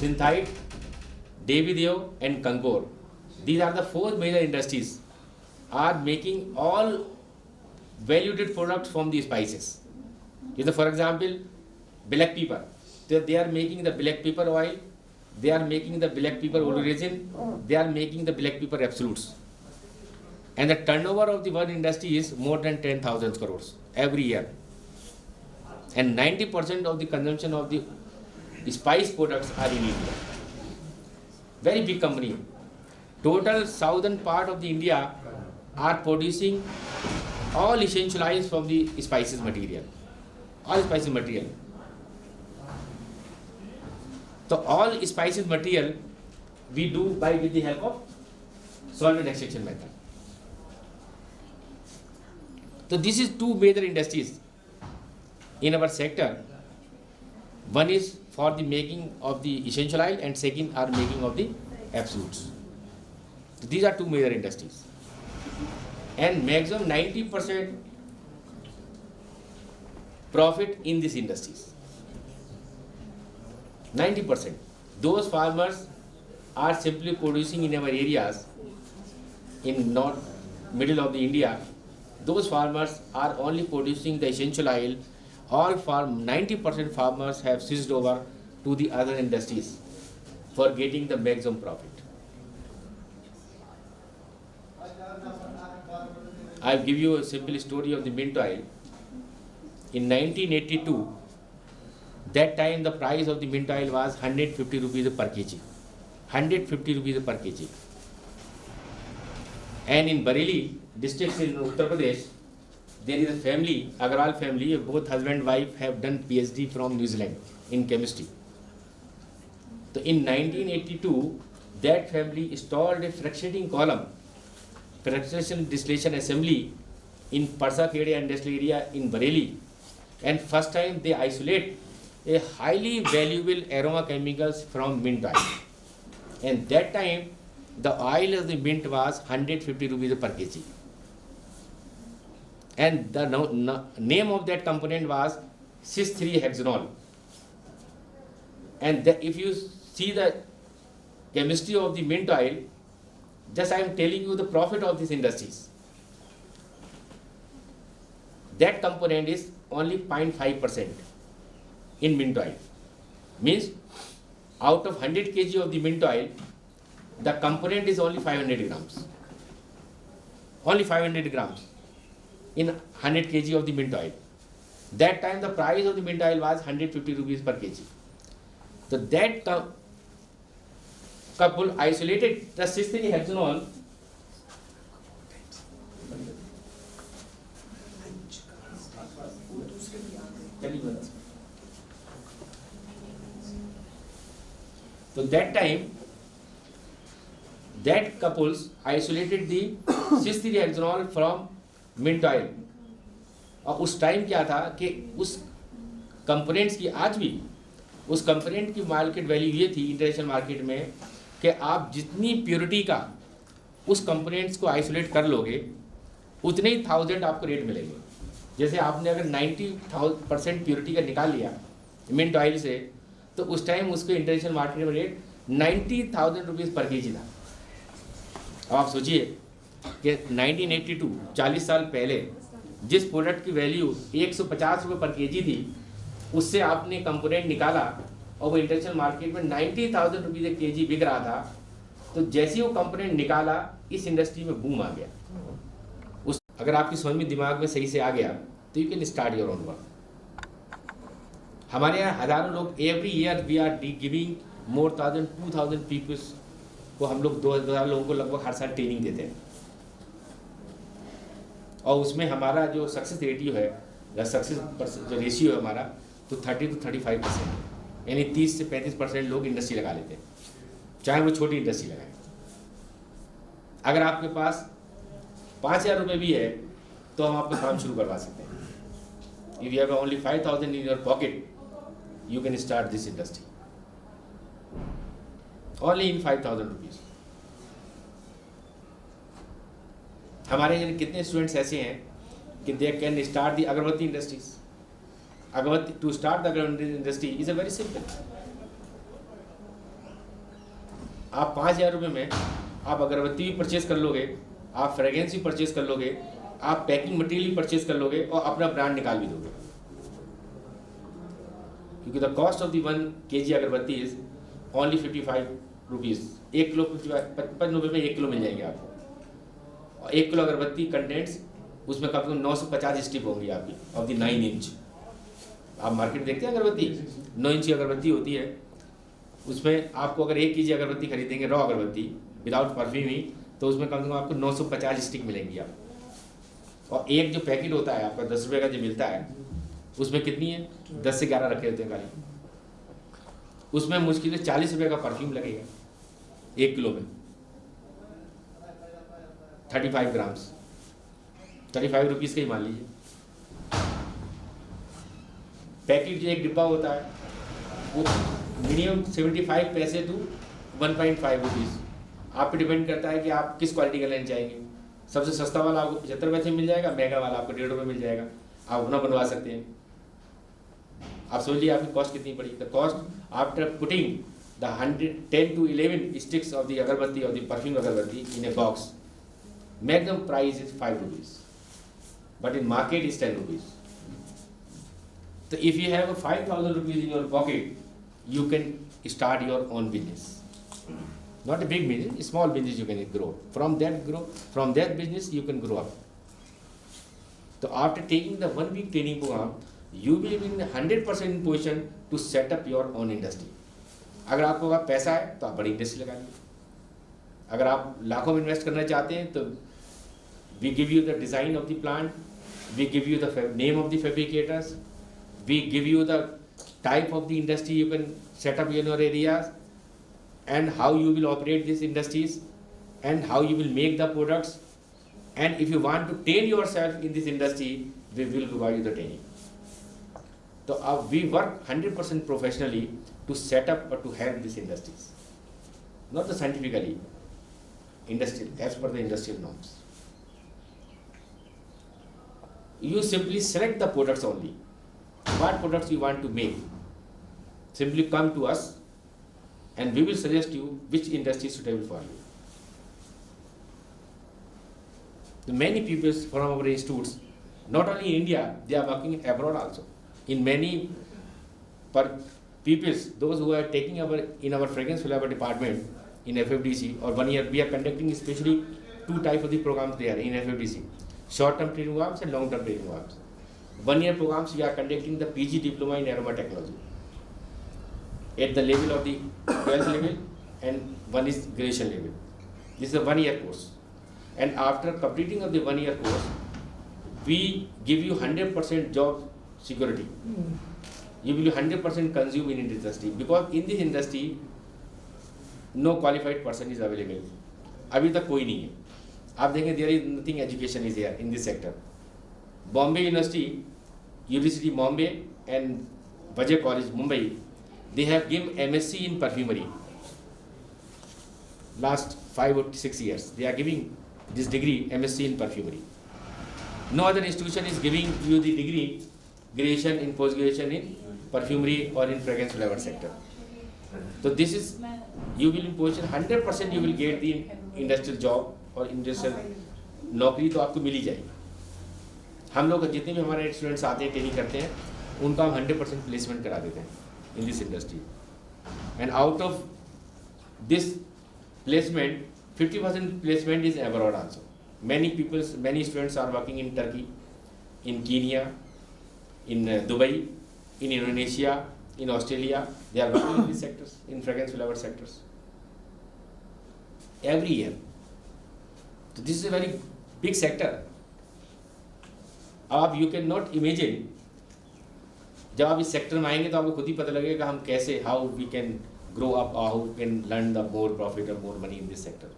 [SPEAKER 1] Synthite, Devideo and Concor. These are the 4 major industries are making all value-added products from the spices. For example, black pepper. They are making the black pepper oil, they are making the black pepper oleoresin, they are making the black pepper absolutes. And the turnover of the one industry is more than 10,000 crores every year. And 90% of the consumption of the spice products are in India. Very big company. Total southern part of the India are producing all essential oils from the spices material, all spices material. So all spices material we do with the help of solvent extraction method. So this is two major industries in our sector. One is for the making of the essential oil and second are making of the absolutes. So these are two major industries. And maximum 90% profit in these industries. 90%. Those farmers are simply producing in our areas in north, middle of the India. Those farmers are only producing the essential oil. All 90% farmers have switched over to the other industries for getting the maximum profit. I'll give you a simple story of the mint oil. In 1982, that time the price of the mint oil was 150 rupees per kg. 150 rupees per kg. And in Bareilly district in Uttar Pradesh, there is a family, Agarwal family, both husband and wife have done PhD from New Zealand in chemistry. So in 1982, that family installed a fractionating column, fractionation distillation assembly in Parsa Kheda industrial area in Bareilly, and first time they isolate a highly valuable aroma chemicals from mint oil. And that time the oil of the mint was 150 rupees per kg. And the name of that component was cis-3-hexanol. And if you see the chemistry of the mint oil, just I am telling you the profit of these industries. That component is only 0.5% in mint oil. Means out of 100 kg of the mint oil, the component is only 500 grams. Only 500 grams in 100 kg of the mint oil. That time the price of the mint oil was 150 rupees per kg. So that couple isolated the cis-3-hexanol so that time that couples isolated the cis-3-hexanol from mint oil. और उस time क्या था कि उस components की आज भी उस कंपोनेंट की मार्केट वैल्यू ये थी इंटरनेशनल मार्केट में कि आप जितनी प्योरिटी का उस कंपोनेंट्स को आइसोलेट कर लोगे उतने ही 1000 आपको रेट मिलेंगे. जैसे आपने अगर 90% प्योरिटी का निकाल लिया मिंट ऑयल से तो उस टाइम उसके इंटरनेशनल मार्केट में रेट 90,000 रुपीज़ पर केजी था. अब आप सोचिए कि 1982 40 साल पहले जिस प्रोडक्ट की वैल्यू 150 रुपये पर केजी थी उससे आपने कंपोनेंट निकाला और वो इंटरनेशनल मार्केट में 90,000 रुपीज़ एक केजी बिक रहा था. तो जैसे ही वो कंपोनेंट निकाला इस इंडस्ट्री में बूम आ गया. उस अगर आपकी समझ में दिमाग में सही से आ गया तो you can start your own work. हमारे यहाँ हज़ारों लोग every year we are giving more 2,000 peoples को हम लोग 2,000 लोगों को लगभग हर साल ट्रेनिंग देते हैं. और उसमें हमारा जो सक्सेस रेटियो है या सक्सेस जो रेशियो है हमारा तो 30 to 35%, यानी 30 से 35% लोग इंडस्ट्री लगा लेते हैं, चाहे वो छोटी इंडस्ट्री लगाएं. अगर आपके पास 5,000 रुपये भी है तो हम आपका काम शुरू करवा सकते हैं. If you have only 5,000 in your pocket you can start this industry only in 5,000 rupees. हमारे यहाँ कितने स्टूडेंट्स ऐसे हैं कि दे कैन स्टार्ट दी अगरबत्ती इंडस्ट्रीज. अगरबत्ती टू स्टार्ट द अगरबत्ती industry is a very simple. आप 5,000 रुपये में आप अगरबत्ती भी परचेज कर लोगे, आप फ्रेगरेंस भी परचेज कर लोगे, आप पैकिंग मटेरियल भी परचेज कर लोगे और अपना ब्रांड निकाल भी दोगे. क्योंकि the cost of the 1 kg अगरबत्ती इज ओनली 55 रुपीज़. 1 किलो 55 रुपये में 1 किलो मिल जाएंगे आपको. और 1 किलो अगरबत्ती कंटेंट्स उसमें कम से कम 950 स्टिप होंगी आपकी ऑफ द 9 इंच. आप मार्केट देखते हैं अगरबत्ती 9 इंच की अगरबत्ती होती है. उसमें आपको अगर 1 kg अगरबत्ती खरीदेंगे रॉ अगरबत्ती विदाउट परफ्यूम ही तो उसमें कम से कम आपको 950 स्टिक मिलेंगी आप. और एक जो पैकेट होता है आपका 10 रुपये का जो मिलता है उसमें कितनी है 10 से 11 रखे होते हैं खाली, उसमें मुश्किल से 40 रुपये का परफ्यूम लगेगा 1 किलो में, 35 ग्राम्स, 35 रुपीज़ का ही मान लीजिए। पैकेट जो एक डिब्बा होता है वो मिनिमम 75 पैसे टू 1.5 रुपीज़, आप पे डिपेंड करता है कि आप किस क्वालिटी का लेना चाहेंगे। सबसे सस्ता वाला आपको 75 पैसे में मिल जाएगा, महंगा वाला आपको 1.5 रुपये मिल जाएगा, आप अपना बनवा सकते हैं। आप समझ लीजिए आपकी कॉस्ट कितनी पड़ी। The cost after putting the 10 to 11 sticks of the agarbatti or the perfume agarbatti in a box, maximum price is 5 rupees, but in market is 10 rupees. So if you have 5,000 rupees in your pocket, you can start your own business. Not a big business, a small business you can grow. From that business you can grow up. So after taking the 1 week training program, you will be in 100% in position to set up your own industry. अगर आपके पास पैसा है तो आप बड़ी industry लगा लीजिए। अगर आप लाखों में इन्वेस्ट करना चाहते हैं तो we give you the design of the plant, we give you the name of the fabricators, we give you the type of the industry you can set up in your areas, and how you will operate these industries, and how you will make the products, and if you want to train yourself in this industry, we will provide you the training. So we work 100% professionally to set up or to help these industries, not the scientifically, industrial, as per the industrial norms. You simply select the products only. What products you want to make? Simply come to us and we will suggest you which industry is suitable for you. The many people from our institutes, not only in India, they are working abroad also. In many peoples, those who are taking in our fragrance flavor department in FFDC, or 1 year, we are conducting especially 2 types of the programs there in FFDC. Short-term training programs and long-term training programs. 1 year programs, we are conducting the PG diploma in aroma technology at the level of the 12th level, and one is graduation level. This is a 1 year course. And after completing of the 1 year course, we give you 100% job security. You will 100% consume in industry, because in this industry no qualified person is available. अभी तक कोई नहीं है। आप देखें there is nothing education is there in this sector. Bombay University Bombay and Vajay College Mumbai, they have given MSc in perfumery. Last 5 or 6 years, they are giving this degree MSc in perfumery. No other institution is giving you the degree graduation in post-graduation in perfumery or in fragrance flavor sector. So this is, you will in position 100% you will get the industrial job और industrial नौकरी तो आपको मिल ही जाएगी। हम लोग जितने भी हमारे स्टूडेंट्स आते हैं ट्रेनिंग करते हैं उनका हम 100% प्लेसमेंट करा देते हैं in this industry, and out of this placement 50% placement is abroad also. Many students are working in Turkey, in Kenya, in Dubai, in Indonesia, in Australia. They are working in these sectors, in fragrance flavor sectors, every year. So this is a very big sector. अब you cannot imagine, जब आप इस sector में आएंगे तो आपको खुद ही पता लगेगा हम कैसे, how we can grow up, how we can learn the more profit or more money in this sector.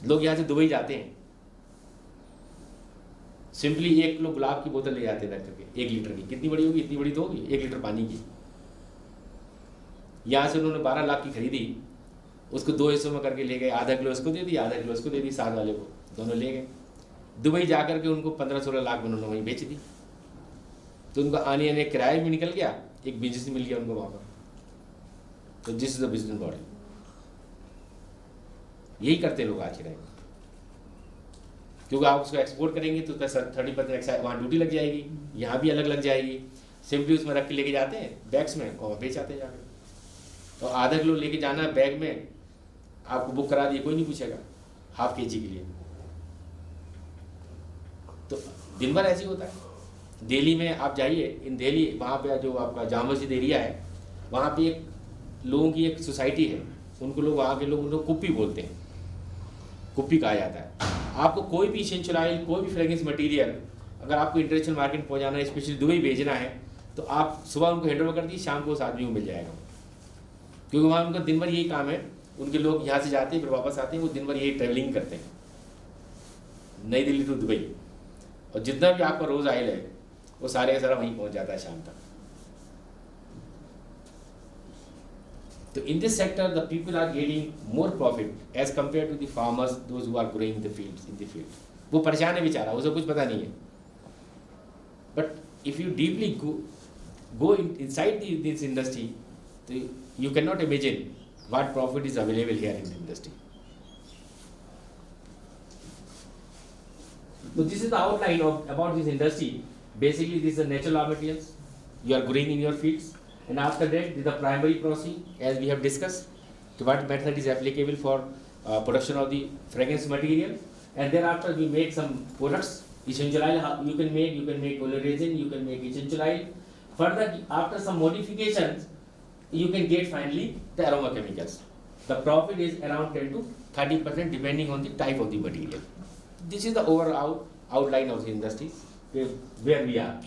[SPEAKER 1] लोग यहाँ से दुबई जाते हैं, सिंपली 1 किलो गुलाब की बोतल ले जाते हैं रख करके 1 लीटर की, कितनी बड़ी होगी, इतनी बड़ी तो होगी, 1 लीटर पानी की। यहाँ से उन्होंने 12 लाख की खरीदी, उसको 2 हिस्सों में करके ले गए, आधा किलो उसको दे दी, आधा किलो उसको दे दी, साथ वाले को, दोनों ले गए। दुबई जा कर के उनको 15-16 लाख में उन्होंने वहीं बेच दी, तो उनको आने किराया भी निकल गया, एक बिजनेस मिल गया उनको वहाँ पर। तो this is the business model, यही करते लोग आज के टाइम में, क्योंकि आप उसको एक्सपोर्ट करेंगे तो 30% वहाँ ड्यूटी लग जाएगी, यहाँ भी अलग लग जाएगी। सिंपली उसमें रख के लेके जाते हैं बैग्स में और बेच आते हैं जाकर। और आधा किलो लेके जाना है बैग में, आपको बुक करा दिए, कोई नहीं पूछेगा, ½ kg के लिए। तो दिन भर ऐसे ही होता है। दिल्ली में आप जाइए, इन दिल्ली वहाँ पे जो आपका जामा मस्जिद एरिया है, वहाँ पे एक लोगों की एक सोसाइटी है, उनको लोग वहाँ के लोग उनको कुप्पी बोलते हैं, कुप्पी कहा जाता है। आपको कोई भी इसेंशियल ऑयल, कोई भी फ्रेग्रेंस मटेरियल अगर आपको इंटरनेशनल मार्केट पहुंचाना है, स्पेशली दुबई भेजना है, तो आप सुबह उनको हैंड ओवर कर दिए, शाम को उस आदमी को मिल जाएगा, क्योंकि वहाँ उनका दिन भर यही काम है। उनके लोग यहाँ से जाते हैं फिर वापस आते हैं, वो दिन भर यही ट्रैवलिंग करते हैं, नई दिल्ली टू दुबई, और जितना भी आपका रोज ऑयल है वो सारे का सारा वहीं पहुँच जाता है शाम तक। तो in this sector, the people are getting more profit as compared to the farmers, those who are growing in the fields, in the field. वो परेशान है बेचारा, उसे कुछ पता नहीं है। But if you deeply go inside this industry, you cannot imagine what profit is available here in the industry. So this is the outline about this industry. Basically, this is the natural raw materials you are growing in your fields. And after that, this is the primary processing, as we have discussed, what method is applicable for production of the fragrance material. And thereafter, we make some products. Essential oil you can make oleoresin, you can make essential oil. Further, after some modifications, you can get finally the aroma chemicals. The profit is around 10 to 30% depending on the type of the material. This is the overall outline of the industries where we are.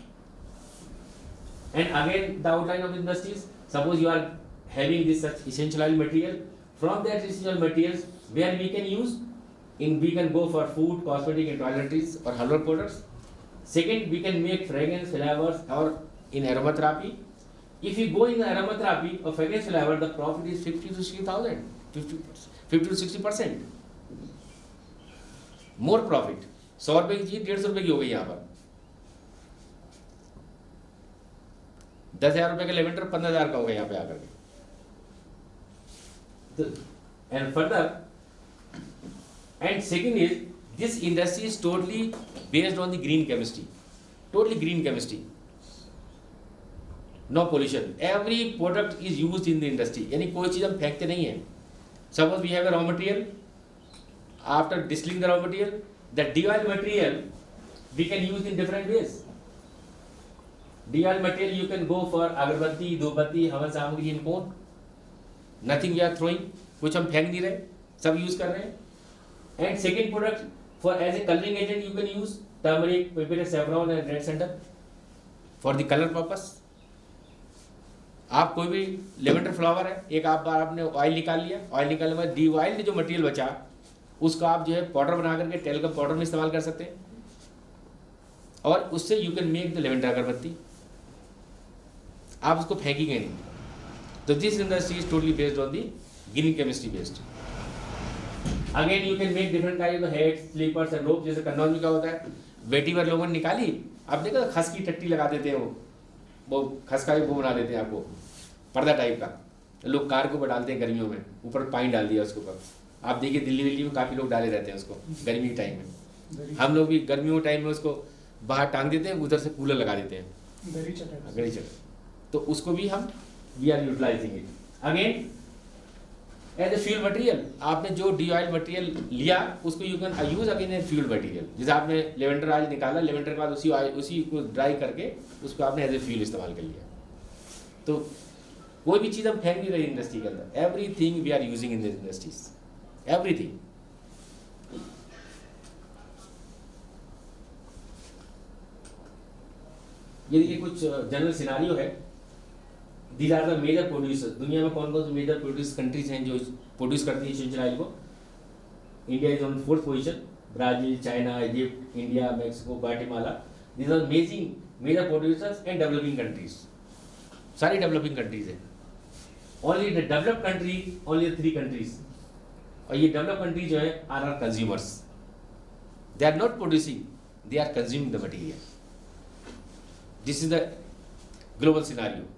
[SPEAKER 1] And again, the outline of the industries, suppose you are having this such essential oil material, from that essential materials where we can use, we can go for food, cosmetic and toiletries or herbal products. Second, we can make fragrance flavors or in aromatherapy. If you go in the aromatherapy or fragrance flavor, the profit is 50 to 60,000, 50 to 60%. More profit. 100 रुपए की चीज 150 रुपए की हो गई यहाँ पर। 10,000 रुपए का लेवेंडर 15,000 का हो गया यहाँ पे आकर के। And further, and second is this industry is totally based on the green chemistry, totally green chemistry, no pollution. Every product is used in the industry. यानी कोई चीज हम फेंकते नहीं है। Suppose we have a raw material. After distilling the raw material, the de-oil material we can use in different ways. De-oil material you can go for agarbatti, dhupatti, हवन सामग्री, in cone. Nothing we are throwing. कुछ हम फेंक नहीं रहे, सब use कर रहे हैं। And second product for as a coloring agent you can use turmeric, pepper, saffron and red sandal for the color purpose. आप कोई भी लेवेंडर फ्लावर है, एक आप बार आपने ऑयल निकाल लिया, ऑयल निकालने के बाद डी-ऑयल जो मटेरियल बचा उसको आप जो है पाउडर बना करके टेल का पाउडर में इस्तेमाल कर सकते हैं, और उससे you can make the lavender agarbatti. आप उसको फेंकेंगे नहीं। तो this industry is totally based on the green chemistry based. Again you can make different kind of heads, slippers and rope. जैसे कन्नौज में क्या होता है, बेटी पर लोगों ने निकाली, आप देखो खस की टट्टी लगा देते हैं, वो खस का वो बना देते हैं आपको पर्दा टाइप का, लोग कार के ऊपर डालते हैं गर्मियों में, ऊपर पानी डाल दिया उसके ऊपर। आप देखिए दिल्ली में काफ़ी लोग डाले रहते हैं उसको गर्मी के टाइम में। हम लोग भी गर्मियों के टाइम में उसको बाहर टांग देते हैं, उधर से कूलर लगा देते हैं, गरी चटर। तो उसको भी हम we are utilizing it again as a fuel material. आपने जो डी-ऑयल मटेरियल लिया उसको you can use again as fuel material. जैसे आपने लेवेंडर ऑयल निकाला, लेवेंडर के बाद उसी को ड्राई करके उसको आपने एज ए फ्यूल इस्तेमाल कर लिया। तो कोई भी चीज़ हम फेंक नहीं रहे इंडस्ट्री के अंदर। Everything we are using in this industries, everything. ये देखिए कुछ जनरल सिनारियो है। These are the major producers. दुनिया में कौन कौन से मेजर प्रोड्यूस कंट्रीज हैं जो प्रोड्यूस करती है एसेंशियल ऑयल को। India is on 4th position, Brazil, China, Egypt, India, Mexico, Guatemala. These are major producers and developing countries. सारी डेवलपिंग कंट्रीज है। Only the developed country, only 3 countries. और ये develop countries जो है are consumers. They are not producing, they are consuming the material. This is the global scenario.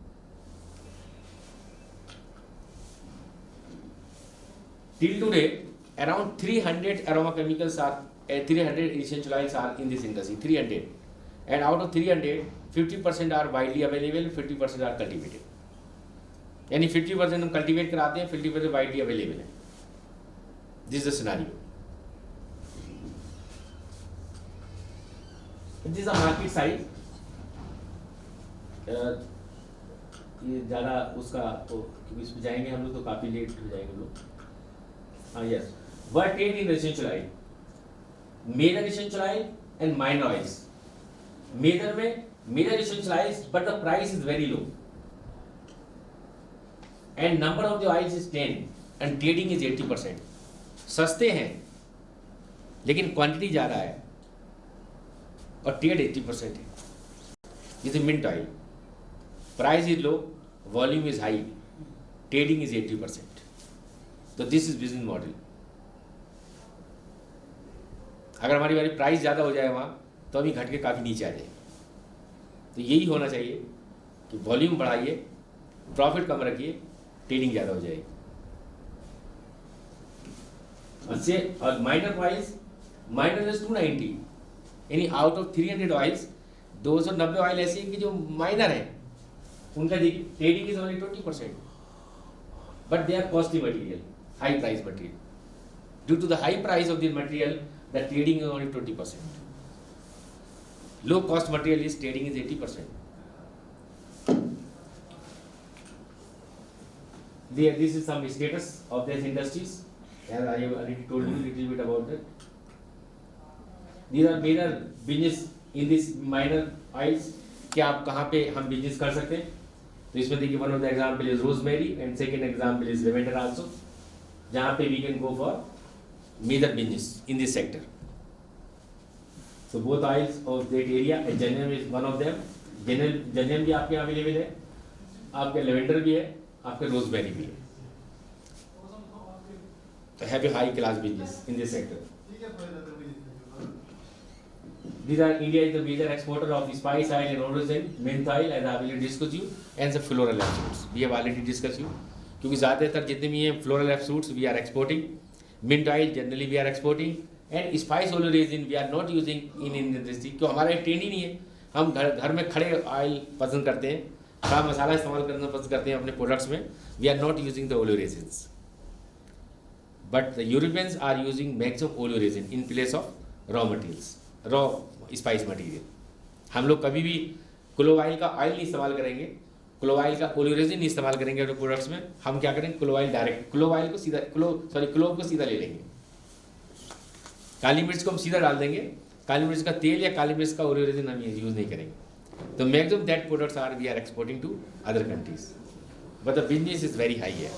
[SPEAKER 1] Till today, around 300 aroma chemicals are, 300 essential oils are in this industry, 300. And out of 300, 50% are widely available, 50% are cultivated. यानी 50% हम cultivate कराते हैं, 50% widely available है। This is the scenario. This is the market size. ये ज़्यादा उसका तो इस पे जाएंगे हम लोग तो काफ़ी लेट हो जाएंगे हम लोग। हाँ yes, what trade in essential oil? Major essential oil and minor oils. Major में major essential oils, but the price is very low. And number of the oils is 10 and trading is 80%. सस्ते हैं लेकिन quantity ज़्यादा है और trade 80% है. जैसे mint oil, price is low, volume is high, trading is 80%. तो दिस इज बिजनेस मॉडल. अगर हमारी वाली प्राइस ज़्यादा हो जाए वहाँ तो अभी घट के काफ़ी नीचे आ जाए. तो यही होना चाहिए कि वॉल्यूम बढ़ाइए, प्रॉफिट कम रखिए, ट्रेडिंग ज़्यादा हो जाएगी. और माइनर प्राइस, माइनर इज 290, यानी आउट ऑफ 300 ऑयल्स 290 ऑयल ऐसी हैं कि जो माइनर है, उनका देखिए trading is only 20%, but they are costly material, high price material. Due to the high price of the material, the trading is only 20%. Low cost material is trading is 80%. This is some status of these industries, as I have already told you a little bit about that. These are major business in this minor oils. क्या आप कहाँ पे हम business कर सकते हैं? तो इसमें देखिए, one of the example is rosemary and second example is lavender also, जहाँ पे we can go for major business in this sector. So both oils of that area, and geranium is one of them. Geranium भी आपके यहाँ available है, आपके lavender भी है, आपके रोजमेरी भी है. तो have a high class business in this sector. These are India is the major exporter of spice oil and origin, mint oil, as I have already discussed you, and the floral fruits. We have already discussed you. क्योंकि ज़्यादातर जितने भी हैं floral fruits we are exporting, mint oil generally we are exporting, and spice oil resin we are not using in industry. क्यों? हमारा एक trend ही नहीं है. हम घर में खड़े ऑयल पसंद करते हैं, खड़ा मसाला इस्तेमाल करना पसंद करते हैं अपने प्रोडक्ट्स में. We are not using the oleoresins, but the Europeans are using maximum oleoresin in place of raw materials, raw spice material. हम लोग कभी भी क्लोव ऑयल का ऑयल नहीं इस्तेमाल करेंगे, क्लोव ऑयल का ओलियोरेजिन नहीं इस्तेमाल करेंगे अपने प्रोडक्ट्स में. हम क्या करेंगे, clove oil direct, clove oil को सीधा क्लोव को सीधा ले लेंगे. काली मिर्च को हम सीधा डाल देंगे, काली मिर्च का तेल या काली मिर्च का ओलियोरेजिन हम यूज़ नहीं करेंगे. So maximum that products are we are exporting to other countries, but the business is very high here.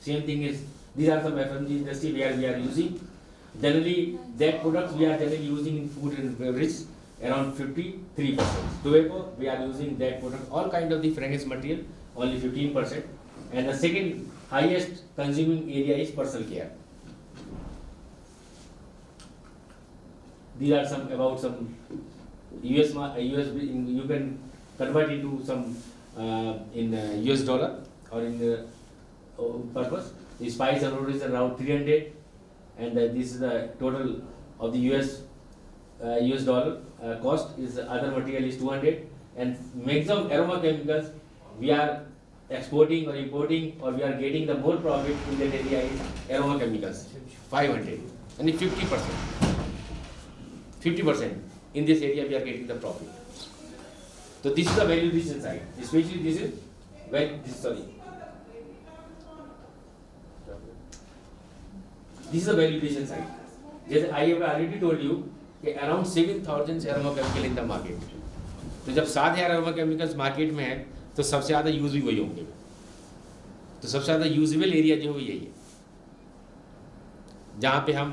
[SPEAKER 1] Same thing is, these are some FMG industry where we are using. Generally, that products we are generally using in food and beverage around 53%. Tobacco we are using that product, all kind of the fragrance material only 15%, and the second highest consuming area is personal care. These are some about some US you can convert into some in US dollar or in purpose. The spice and oil is around 300, and this is the total of the US dollar cost. Is other material is 200, and maximum aroma chemicals we are exporting or importing, or we are getting the more profit in that area is aroma chemicals 500, and 50% in this area we are getting the profit. So this is the value addition side, especially this is the value addition side. जैसे I have already told you कि around 7,000 aroma chemical in the market. तो जब 7,000 aroma chemicals market में है तो सबसे ज़्यादा use भी वही होंगे. तो सबसे ज़्यादा यूजेबल एरिया जो है यही है, जहाँ पे हम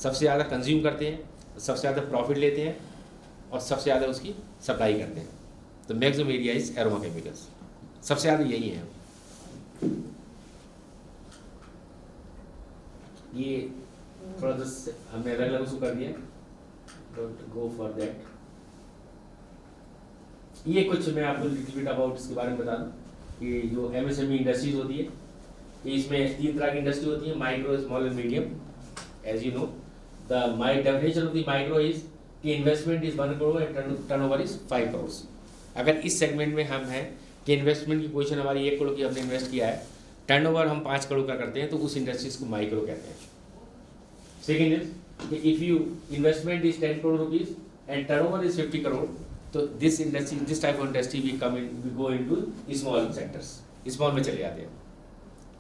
[SPEAKER 1] सबसे ज़्यादा कंज्यूम करते हैं, सबसे ज़्यादा प्रॉफिट लेते हैं और सबसे ज़्यादा उसकी सप्लाई करते हैं. तो maximum area is aroma chemicals, सबसे ज़्यादा यही है. ये थोड़ा सा हमने अलग अलग उसको कर दिया, डोंट गो फॉर दैट. ये कुछ मैं आपको लिटिल बिट अबाउट इसके बारे में बता दूँ कि जो MSME इंडस्ट्रीज होती है, कि इसमें 3 तरह की इंडस्ट्री होती है, micro, small and medium. As you know, the my definition of the micro is कि investment is 1 crore and turnover is 5 crore. अगर इस सेगमेंट में हम हैं कि इन्वेस्टमेंट की पोजीशन हमारी 1 करोड़ की हमने इन्वेस्ट किया है, टर्नओवर हम 5 करोड़ का करते हैं, तो उस इंडस्ट्रीज को माइक्रो कहते हैं. सेकेंड इज कि if you investment is 10 crore rupees and turnover is 50 crore, तो this industry, this type of industry we go into small sectors, small में चले जाते हैं.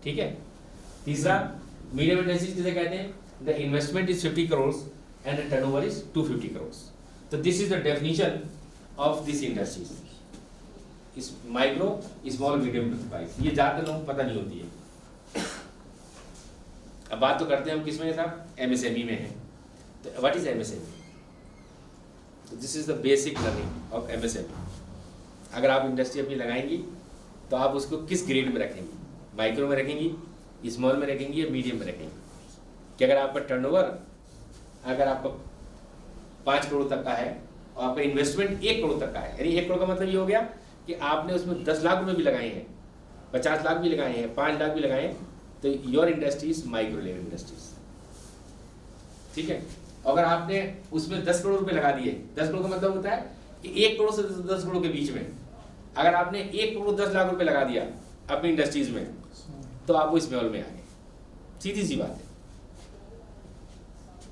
[SPEAKER 1] ठीक है. तीसरा मीडियम इंडस्ट्रीज किसे कहते हैं? The investment is 50 crore and the turnover is 250 crore. तो this is the definition of this industries. इस माइक्रो, स्मॉल, मीडियम एंटरप्राइज, ये ज़्यादातर लोगों को पता नहीं होती है. अब बात तो करते हैं हम किस में साहब? एमएसएमई में है. तो व्हाट इज एमएसएमई? तो this is the basic learning of MSME. अगर आप इंडस्ट्री अपनी लगाएंगी तो आप उसको किस ग्रेड में रखेंगी? माइक्रो में रखेंगी, स्मॉल में रखेंगी या मीडियम में रखेंगी? कि अगर आपका टर्नओवर अगर आपका 5 करोड़ तक का है और आपका इन्वेस्टमेंट 1 करोड़ तक का है, यानी 1 करोड़ का मतलब ये हो गया कि आपने उसमें 10 लाख रुपए भी लगाए हैं, 50 लाख भी लगाए हैं, 5 लाख भी लगाए हैं, तो your industry is micro level industries. ठीक है. अगर आपने उसमें 10 करोड़ रुपए लगा दिए, 10 करोड़ का मतलब होता है कि 1 करोड़ से 10 करोड़ के बीच में, अगर आपने 1 करोड़ 10 लाख रुपए लगा दिया अपनी इंडस्ट्रीज में, तो आप वो स्मॉल में आ गए. सीधी सी बात है.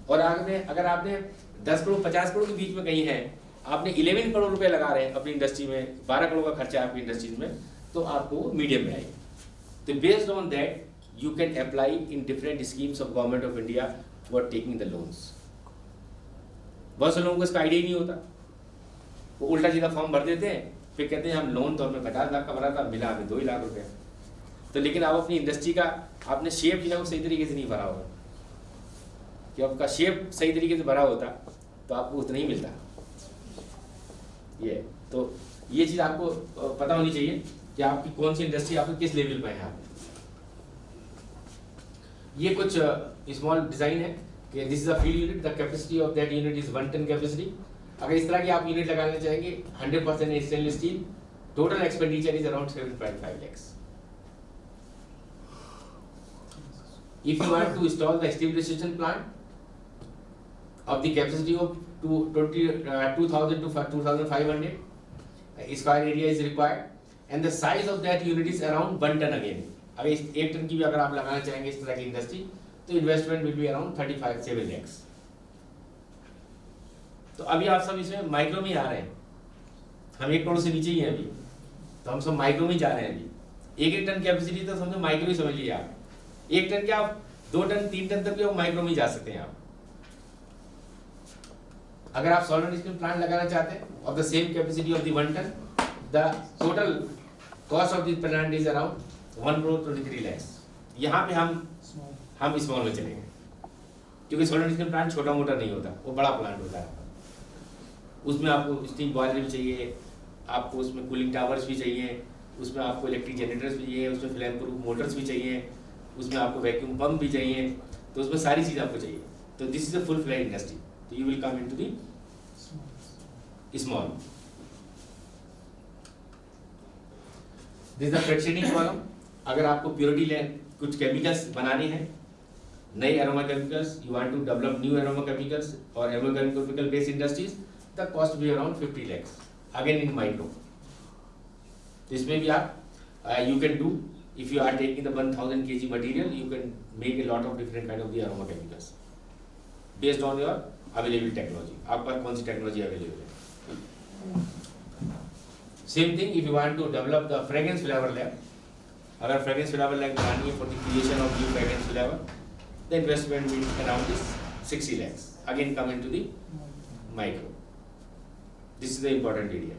[SPEAKER 1] और अगर आपने 10 करोड़ 50 करोड़ के बीच में कहीं है, आपने 11 करोड़ रुपए लगा रहे हैं अपनी इंडस्ट्री में, 12 करोड़ का खर्चा है आपकी इंडस्ट्रीज में, तो आपको मीडियम में आएगी. तो based on that you can apply in different schemes of government of India for taking the loans. बहुत से लोगों को इसका आइडिया ही नहीं होता. वो उल्टा सीधा फॉर्म भर देते हैं, फिर कहते हैं हम लोन तो हमें 50 लाख का भरा था, मिला हमें 2 लाख रुपए. तो लेकिन आप अपनी इंडस्ट्री का आपने शेप जो है वो सही तरीके से नहीं भरा होगा. कि आपका शेप सही तरीके से भरा होता तो आपको उतना ही मिलता. ये तो ये चीज़ आपको पता होनी चाहिए कि आपकी कौन सी इंडस्ट्री आपको किस लेवल पे है. आप ये कुछ स्मॉल डिज़ाइन है कि this is a field unit, the capacity of that unit is 1 ton capacity. अगर इस तरह की आप यूनिट लगाना चाहेंगे 100% stainless steel, total expenditure is around 7.5 lakhs. If you want to install the stabilization plant of the capacity of 2,000 to 2,500 square area is required, and the size of that unit is around 1 ton again. अगर 1 ton की भी अगर आप लगाना चाहेंगे इस तरह की इंडस्ट्री, तो investment will be around 35.7 lakhs. तो अभी आप सब इसमें माइक्रो में ही आ रहे हैं. हम 1 करोड़ से नीचे ही हैं अभी, तो हम सब माइक्रो में ही जा रहे हैं अभी. 1 टन कैपेसिटी तो समझो माइक्रो ही समझ लीजिए आप. 1 टन क्या, आप 2 टन 3 टन तक भी आप माइक्रो में ही जा सकते हैं आप. अगर आप सॉलिड स्टील प्लांट लगाना चाहते हैं of the same capacity of the 1 ton, the total cost of the plant is around 1 crore 23 lakhs. यहाँ पे हम स्मॉल में चलेंगे, क्योंकि सॉलिड स्टील प्लांट छोटा मोटा नहीं होता, वो बड़ा प्लांट होता है. उसमें आपको स्टीम बॉयलर भी चाहिए, आपको उसमें कूलिंग टावर्स भी चाहिए, उसमें आपको इलेक्ट्रिक जनरेटर्स भी चाहिए, उसमें फ्लेम प्रूफ मोटर्स भी चाहिए, उसमें आपको वैक्यूम पंप भी चाहिए. तो उसमें सारी चीज़ आपको चाहिए. तो this is a full fledge industry. तो you will come into the small. This is the fractioning column. अगर आपको प्योरिटी ले कुछ केमिकल्स बनाने हैं, नए aroma chemicals, you want to develop new aroma chemicals और aroma chemical based industries, the cost be around 50 lakhs again in micro. तो इसमें भी आप you can do, if you are taking the 1000 kg material, you can make a lot of different kind of the aroma chemicals based on your available technology. आपके पास कौन सी technology available है. Same thing if you want to develop the fragrance flavour lab. अगर fragrance flavour lab बनानी है for the creation of new fragrance flavour, the investment will around is 60 lakhs again come into the micro. This is the important area.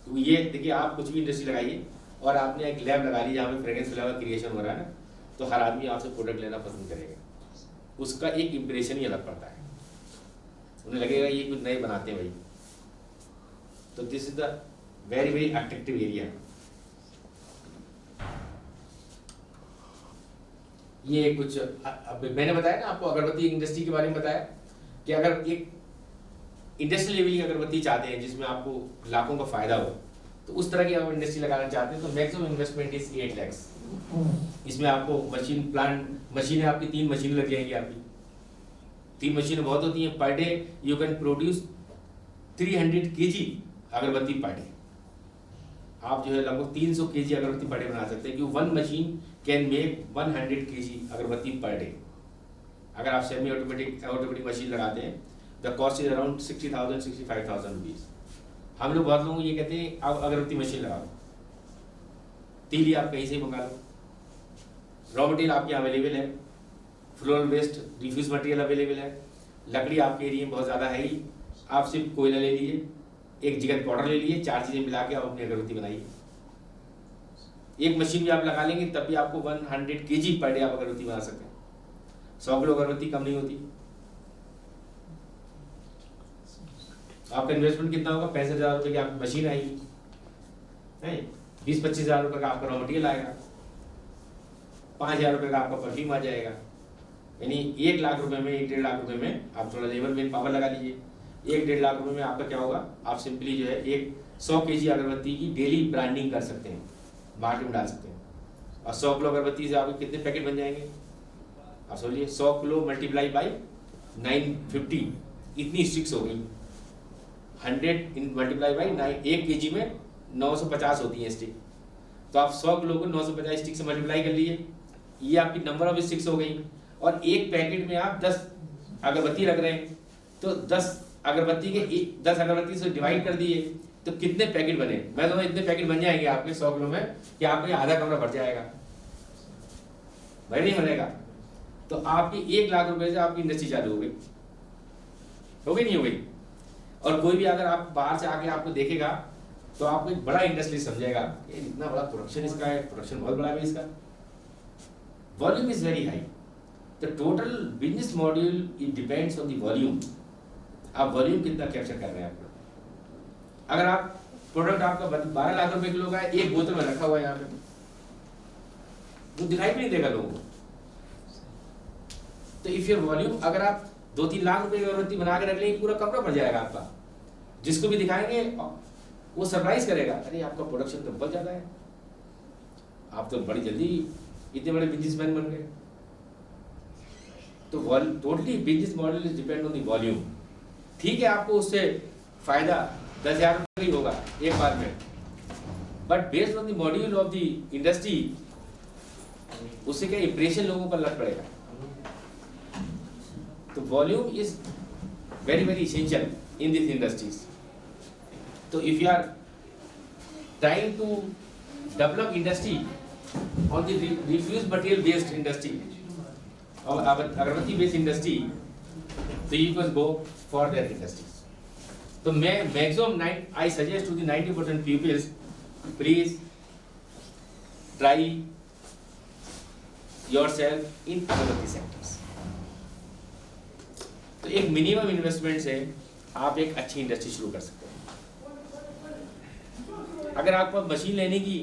[SPEAKER 1] तो ये देखिए, आप कुछ भी industry लगाइए और आपने एक लैब लगा ली जहाँ पे फ्रेग्रेंस फ्लेवर क्रिएशन हो रहा है ना, तो हर आदमी आपसे प्रोडक्ट लेना पसंद करेगा. उसका एक इम्प्रेशन ही अलग पड़ता है, उन्हें लगेगा ये कुछ नए बनाते हैं भाई. तो this is the very very attractive area. ये कुछ अब मैंने बताया ना आपको, अगरबत्ती इंडस्ट्री के बारे में बताया कि अगर एक इंडस्ट्रियल लेवल की अगरबत्ती चाहते हैं जिसमें आपको लाखों का फायदा हो, तो उस तरह की आप इंडस्ट्री लगाना चाहते हैं तो मैक्सिमम इन्वेस्टमेंट इज 8 lakhs. इसमें आपको मशीन प्लांट, मशीनें आपकी 3 मशीनें लग जाएंगी. आपकी 3 मशीनें बहुत होती हैं. Per day you can produce 300 kg अगरबत्ती पर डे. आप जो है लगभग 300 kg अगरबत्ती पर डे बना सकते हैं, क्योंकि 1 मशीन कैन मेक 100 kg अगरबत्ती पर डे. अगर आप सेमी ऑटोमेटिक मशीन लगाते हैं, the cost is around 60,000-65,000 rupees. हम लोग बहुत लोगों को ये कहते हैं आप अगरबत्ती मशीन लगाओ, तीली आप कहीं से ही मंगा लो, रॉ मटेरियल आपके अवेलेबल है, floral waste refuse material available है। लकड़ी आपके एरिया में बहुत ज़्यादा है ही, आप सिर्फ कोयला ले लीजिए, एक जिगर पाउडर ले लीजिए, 4 चीज़ें मिला के आप अपनी अगरबत्ती बनाइए। एक मशीन भी आप लगा लेंगे तब भी आपको 100 kg पर डे आप अगरबत्ती बना सकते हैं। 100 किलो अगरबत्ती कम नहीं होती। आपका इन्वेस्टमेंट कितना होगा? 65,000 रुपये की आपकी मशीन आएगी, है 20-25 हज़ार रुपये का आपका रॉ मटेरियल आएगा, 5,000 रुपये का आपका परफ्यूम आ जाएगा। यानी 1 लाख रुपए में, 1-1.5 लाख रुपए में आप थोड़ा लेबर मैन पावर लगा लीजिए, 1-1.5 लाख रुपए में आपका क्या होगा? आप सिंपली जो है एक 100 kg अगरबत्ती की डेली ब्रांडिंग कर सकते हैं, मार्केट में डाल सकते हैं। और 100 किलो अगरबत्ती से आपके कितने पैकेट बन जाएंगे? आप सोचिए 100 किलो मल्टीप्लाई बाई 950, इतनी स्टिक्स हो गई। 100 इन मल्टीप्लाई बाई 1 kg में 950 होती है स्टिक। तो आप 100 किलो को 950 स्टिक से मल्टीप्लाई कर लीजिए, ये आपकी नंबर ऑफ स्टिक्स हो गई। और एक पैकेट में आप 10 अगरबत्ती रख रहे हैं, तो 10 अगरबत्ती के 10 अगरबत्ती से डिवाइड कर दिए तो कितने पैकेट बने? मैं तो इतने पैकेट बन जाएंगे आपके 100 किलो में कि आपका आधा कमरा भर जाएगा, भाई नहीं बनेगा। तो आपकी 1 लाख रुपए से आपकी इंडस्ट्री चालू हो गई नहीं हो गई? और कोई भी अगर आप बाहर से आके आपको देखेगा तो आपको एक बड़ा इंडस्ट्री समझेगा, ये इतना बड़ा प्रोडक्शन इसका है, प्रोडक्शन बहुत बड़ा है इसका, volume is very high. The total business module it depends on the volume. आप वॉल्यूम कितना कैप्चर कर रहे हैं आपका। अगर आप प्रोडक्ट आपका 12 लाख रुपए किलो का है, एक बोतल में रखा हुआ है यहाँ पे, वो दिखाई भी नहीं देगा लोगों को। तो इफ योर वॉल्यूम, अगर आप 2-3 लाख रुपए की अगरबत्ती बना के रख लेंगे, पूरा कमरा भर जाएगा आपका। जिसको भी दिखाएंगे वो सरप्राइज करेगा, अरे आपका प्रोडक्शन तो बहुत ज्यादा है, आप तो बड़ी जल्दी इतने बड़े बिजनेसमैन बन गए। तो totally business model is depend on the volume. ठीक है, आपको उससे फायदा 10,000 रुपये ही होगा एक बार में, but based on the module of the industry उससे क्या इंप्रेशन लोगों पर लग पड़ेगा। तो volume is very very essential in this industries. तो if you are trying to develop industry on the refuse material based industry और अगरबत्ती बेस्ड इंडस्ट्री, तो you can go for that industries. तो मैं maximum I suggest to the 90% peoples, please try yourself in agarbatti sectors. तो एक minimum investment से आप एक अच्छी इंडस्ट्री शुरू कर सकते हैं। अगर आपको मशीन लेने की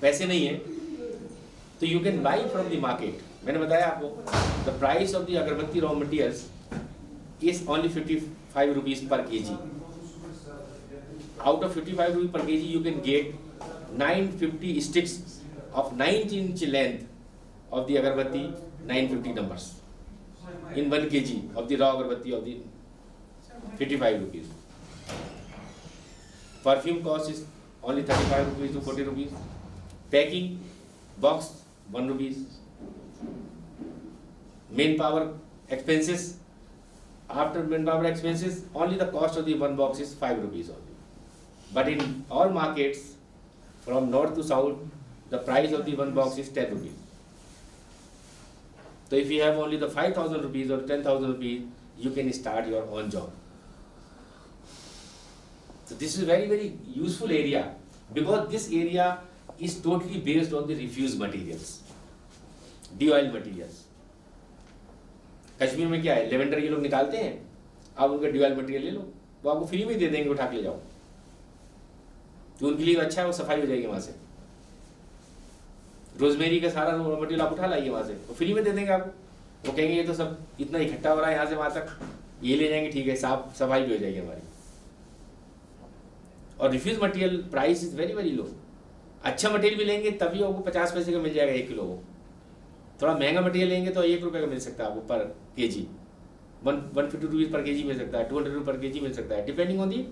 [SPEAKER 1] पैसे नहीं है तो you can buy from the market. मैंने बताया आपको द प्राइस ऑफ द अगरबत्ती raw materials is only 55 rupees per kg। Out of 55 rupees per kg you can get 950 sticks of 9-inch length of the agarbatti, 950 numbers in 1 kg of the raw agarbatti of the 55 rupees. Perfume cost is only 35 rupees to 40 rupees. Packing box 1 rupees. Manpower expenses, after manpower expenses only the cost of the one box is 5 rupees only. But in all markets from north to south the price of the one box is 10 rupees. So if you have only the 5,000 rupees or 10,000 rupees, you can start your own job. So this is very very useful area because this area is totally based on the refuse materials, de-oil materials. Kashmir में क्या है, lavender ये लोग निकालते हैं, आप उनका de-oil material ले लो, वो आपको फ्री में दे देंगे, उठा के ले जाओ, तो उनके लिए अच्छा है, वो सफाई हो जाएगी वहाँ से। रोजमेरी का सारा रॉ मटेरियल आप उठा लाइए वहाँ से, वो फ्री में दे देंगे आपको। वो कहेंगे ये तो सब इतना इकट्ठा हो रहा है यहाँ से वहाँ तक, ये ले जाएंगे, ठीक है, साफ सफाई भी हो जाएगी हमारी। और refuse material price is very very low. अच्छा मटेरियल भी लेंगे तभी आपको 50 पैसे का मिल जाएगा 1 किलो को। थोड़ा महंगा मटेरियल लेंगे तो 1 रुपये का मिल सकता है आपको per kg, 150 rupees per kg मिल सकता है, 200 रुपये पर kg मिल सकता है, depending on the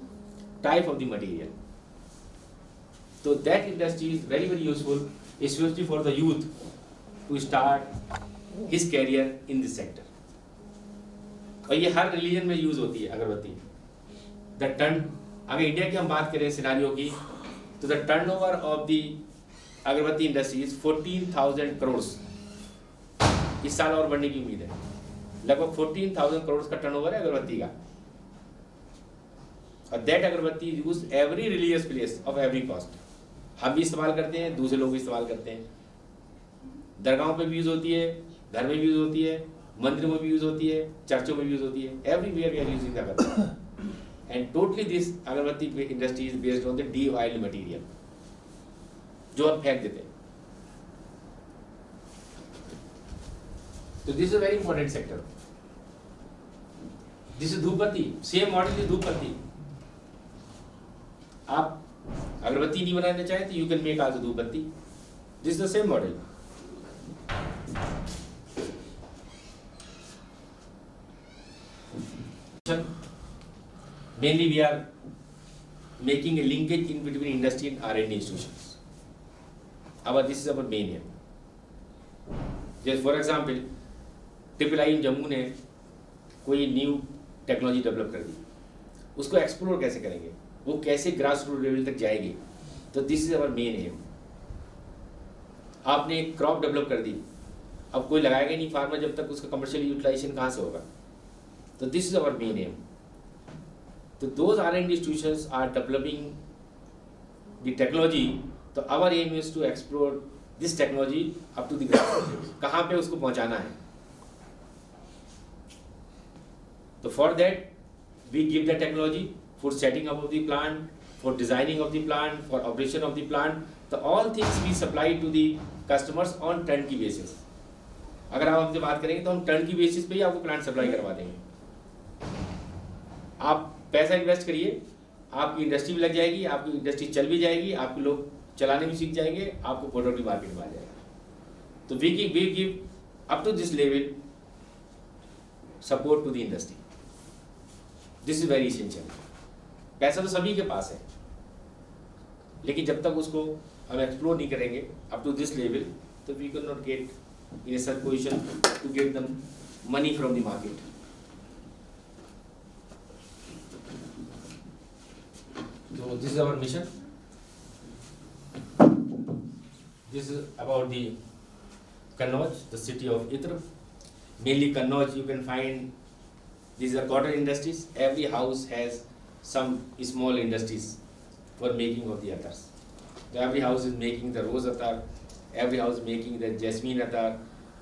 [SPEAKER 1] type of the material. तो that industry is very very useful especially for the youth to start his career in this sector. और ये हर रिलीजन में यूज होती है अगरबत्ती। द टर्न, अगर इंडिया की हम बात करें सिनारियो की, तो द टर्नओवर ऑफ द अगरबत्ती इंडस्ट्री इज 14,000 crores इस साल और बढ़ने की उम्मीद है। लगभग 14,000 करोड़ का टर्नओवर है अगरबत्ती का। और that agarbatti use every religious place of every caste. हम भी इस्तेमाल करते हैं, दूसरे लोग भी इस्तेमाल करते हैं। दरगाहों पे भी यूज होती है, घर में भी यूज होती है, मंदिरों में भी यूज होती है, चर्चों में भी यूज होती है। Everywhere we are using agarbatti and totally this agarbatti industry is based on the deoil material जो हम फेंक देते हैं। तो this is very important sector. This is dhoopbatti, same model is dhoopbatti. आप अगरबत्ती नहीं बनाना चाहे तो you can make also dhoopbatti. This is the same model. Mainly we are making a linkage in between industry and R&D institutions. This is our main aim. Just for example, IIII Jammu ने कोई new technology develop कर दी, उसको explore कैसे करेंगे, वो कैसे grass root level तक जाएगी, तो this is our main M. आपने एक क्रॉप डेवलप कर दी, अब कोई लगाएगा नहीं फार्मर जब तक उसका कमर्शियल यूटिलाइजेशन कहाँ से होगा, तो this is our main M. तो those R&D institutions are developing the technology, तो our aim is to explore this technology up to the grassroots level, कहाँ पे उसको पहुँचाना है। तो for that we give the technology for setting up of the plant, for designing of the plant, for operation of the plant, तो all things we supply to the customers on turnkey basis। अगर आप हमसे बात करेंगे तो हम turnkey basis पे ही आपको प्लांट सप्लाई करवा देंगे। आप पैसा इन्वेस्ट करिए, आपकी इंडस्ट्री भी लग जाएगी, आपकी इंडस्ट्री चल भी जाएगी, आपके लोग चलाने भी सीख जाएंगे, आपको प्रोडक्ट भी मार्केट में आ जाएगा। तो we give up to this level support to the industry. This is very essential. पैसा तो सभी के पास है, लेकिन जब तक उसको हम एक्सप्लोर नहीं करेंगे अप टू दिस लेवल, तो we can not get in such position to get the money from the market. So this is our mission. This is about the Kannauj, the city of Itr. Mainly Kannauj, you can find these are cotton industries. Every house has some small industries for making of the attars. So every house is making the rose attar, every house is making the jasmine attar,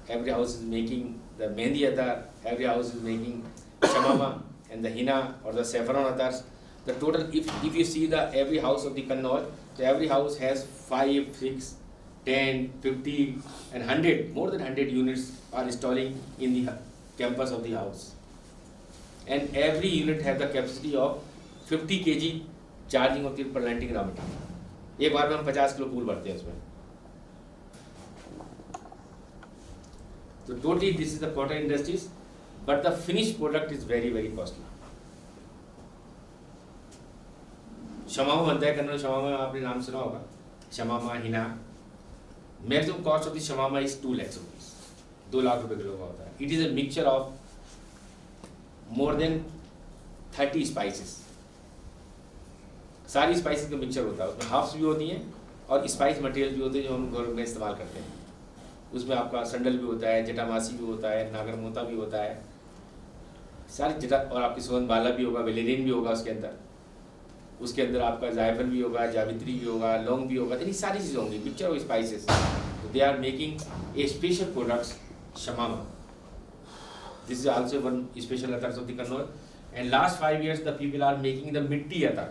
[SPEAKER 1] every house is making the mehndi attar, every house is making shamama and the henna or the saffron attars. The total, if you see the every house of the Kannauj, so every house has 5, 6, 10, 50 and 100, more than 100 units are installing in the campus of the house. And every unit has the capacity of 50 kg charging of the planting raw material. एक बार में हम 50 kilo फूल भरते हैं उसमें। So totally this is the cotton industries, but the finished product is very, very costly. शमामा बनता है कन्नौज, शमामा आपने नाम सुना होगा, shamama hina. Maximum cost of the shamama is 2 lakh rupees, 2 lakh रुपए किलो का होता है। It is a mixture of more than 30 spices. सारी स्पाइसेस का मिक्सचर होता है, उसमें हर्ब्स भी होती हैं और स्पाइस मटेरियल भी होते हैं जो हम घर में इस्तेमाल करते हैं। उसमें आपका संडल भी होता है, जटामासी भी होता है, नागरमोता भी होता है, सारी जटा, और आपकी सोहन बाला भी होगा, वेलेरिन भी होगा उसके अंदर। उसके अंदर आपका जायफल भी होगा, जावित्री भी होगा, लौंग भी होगा, इतनी सारी चीज़ें होंगी, mixture of spices. They are making a special products shamama. This is also one special attars of the Kannauj. And last 5 years the people are making the mitti attar.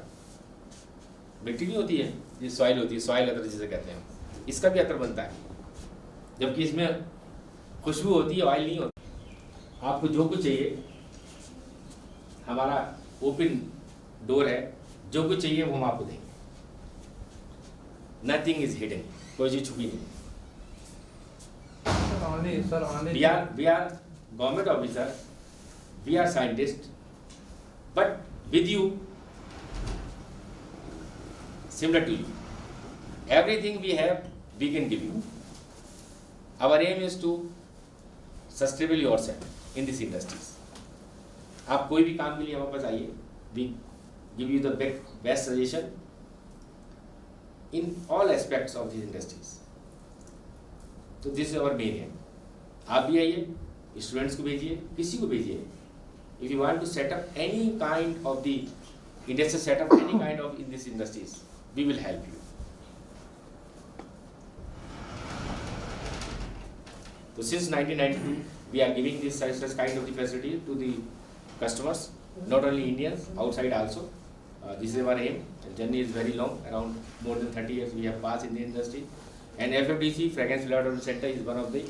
[SPEAKER 1] मिट्टी नहीं होती है, ये सॉइल होती है, सॉइल अतर जिसे कहते हैं, इसका भी अतर बनता है, जबकि इसमें खुशबू होती है, ऑयल नहीं होता। आपको जो कुछ चाहिए, हमारा ओपन डोर है, जो कुछ चाहिए वो हम आपको देंगे। नथिंग इज हिडन, कोई चीज छुपी नहीं। We are government officer, we are scientist, but with you, similar to you, everything we have, we can give you. Our aim is to sustainable yourself in this industries. आप कोई भी काम के लिए हमारे पास आइए, we give you the best suggestion in all aspects of these industries. So this is our main aim. आप भी आइए, स्टूडेंट्स को भेजिए, किसी को भेजिए. If you want to set up any kind of the industrial setup, any kind of in these industries, we will help you. So since 1992, we are giving this such kind of the facility to the customers, not only Indians, outside also. This is our aim. The journey is very long, around more than 30 years we have passed in the industry. And FFDC, Fragrance Flavor Development Center, is one of the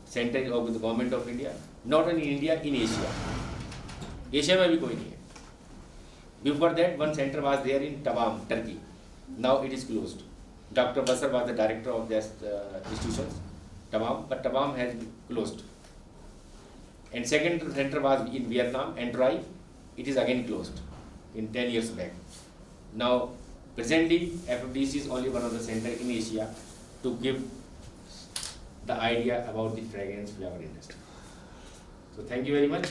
[SPEAKER 1] centers of the government of India, not only in India, in Asia. Asia में भी कोई नहीं है. Before that, one center was there in Tamam, Turkey. Now it is closed. Dr. Basar was the director of this institutions, Tamam, but Tamam has closed. And second center was in Vietnam, Androy. It is again closed in 10 years back. Now, presently, FFDC is only one of the centers in Asia to give the idea about the fragrance flavor industry. So, thank you very much.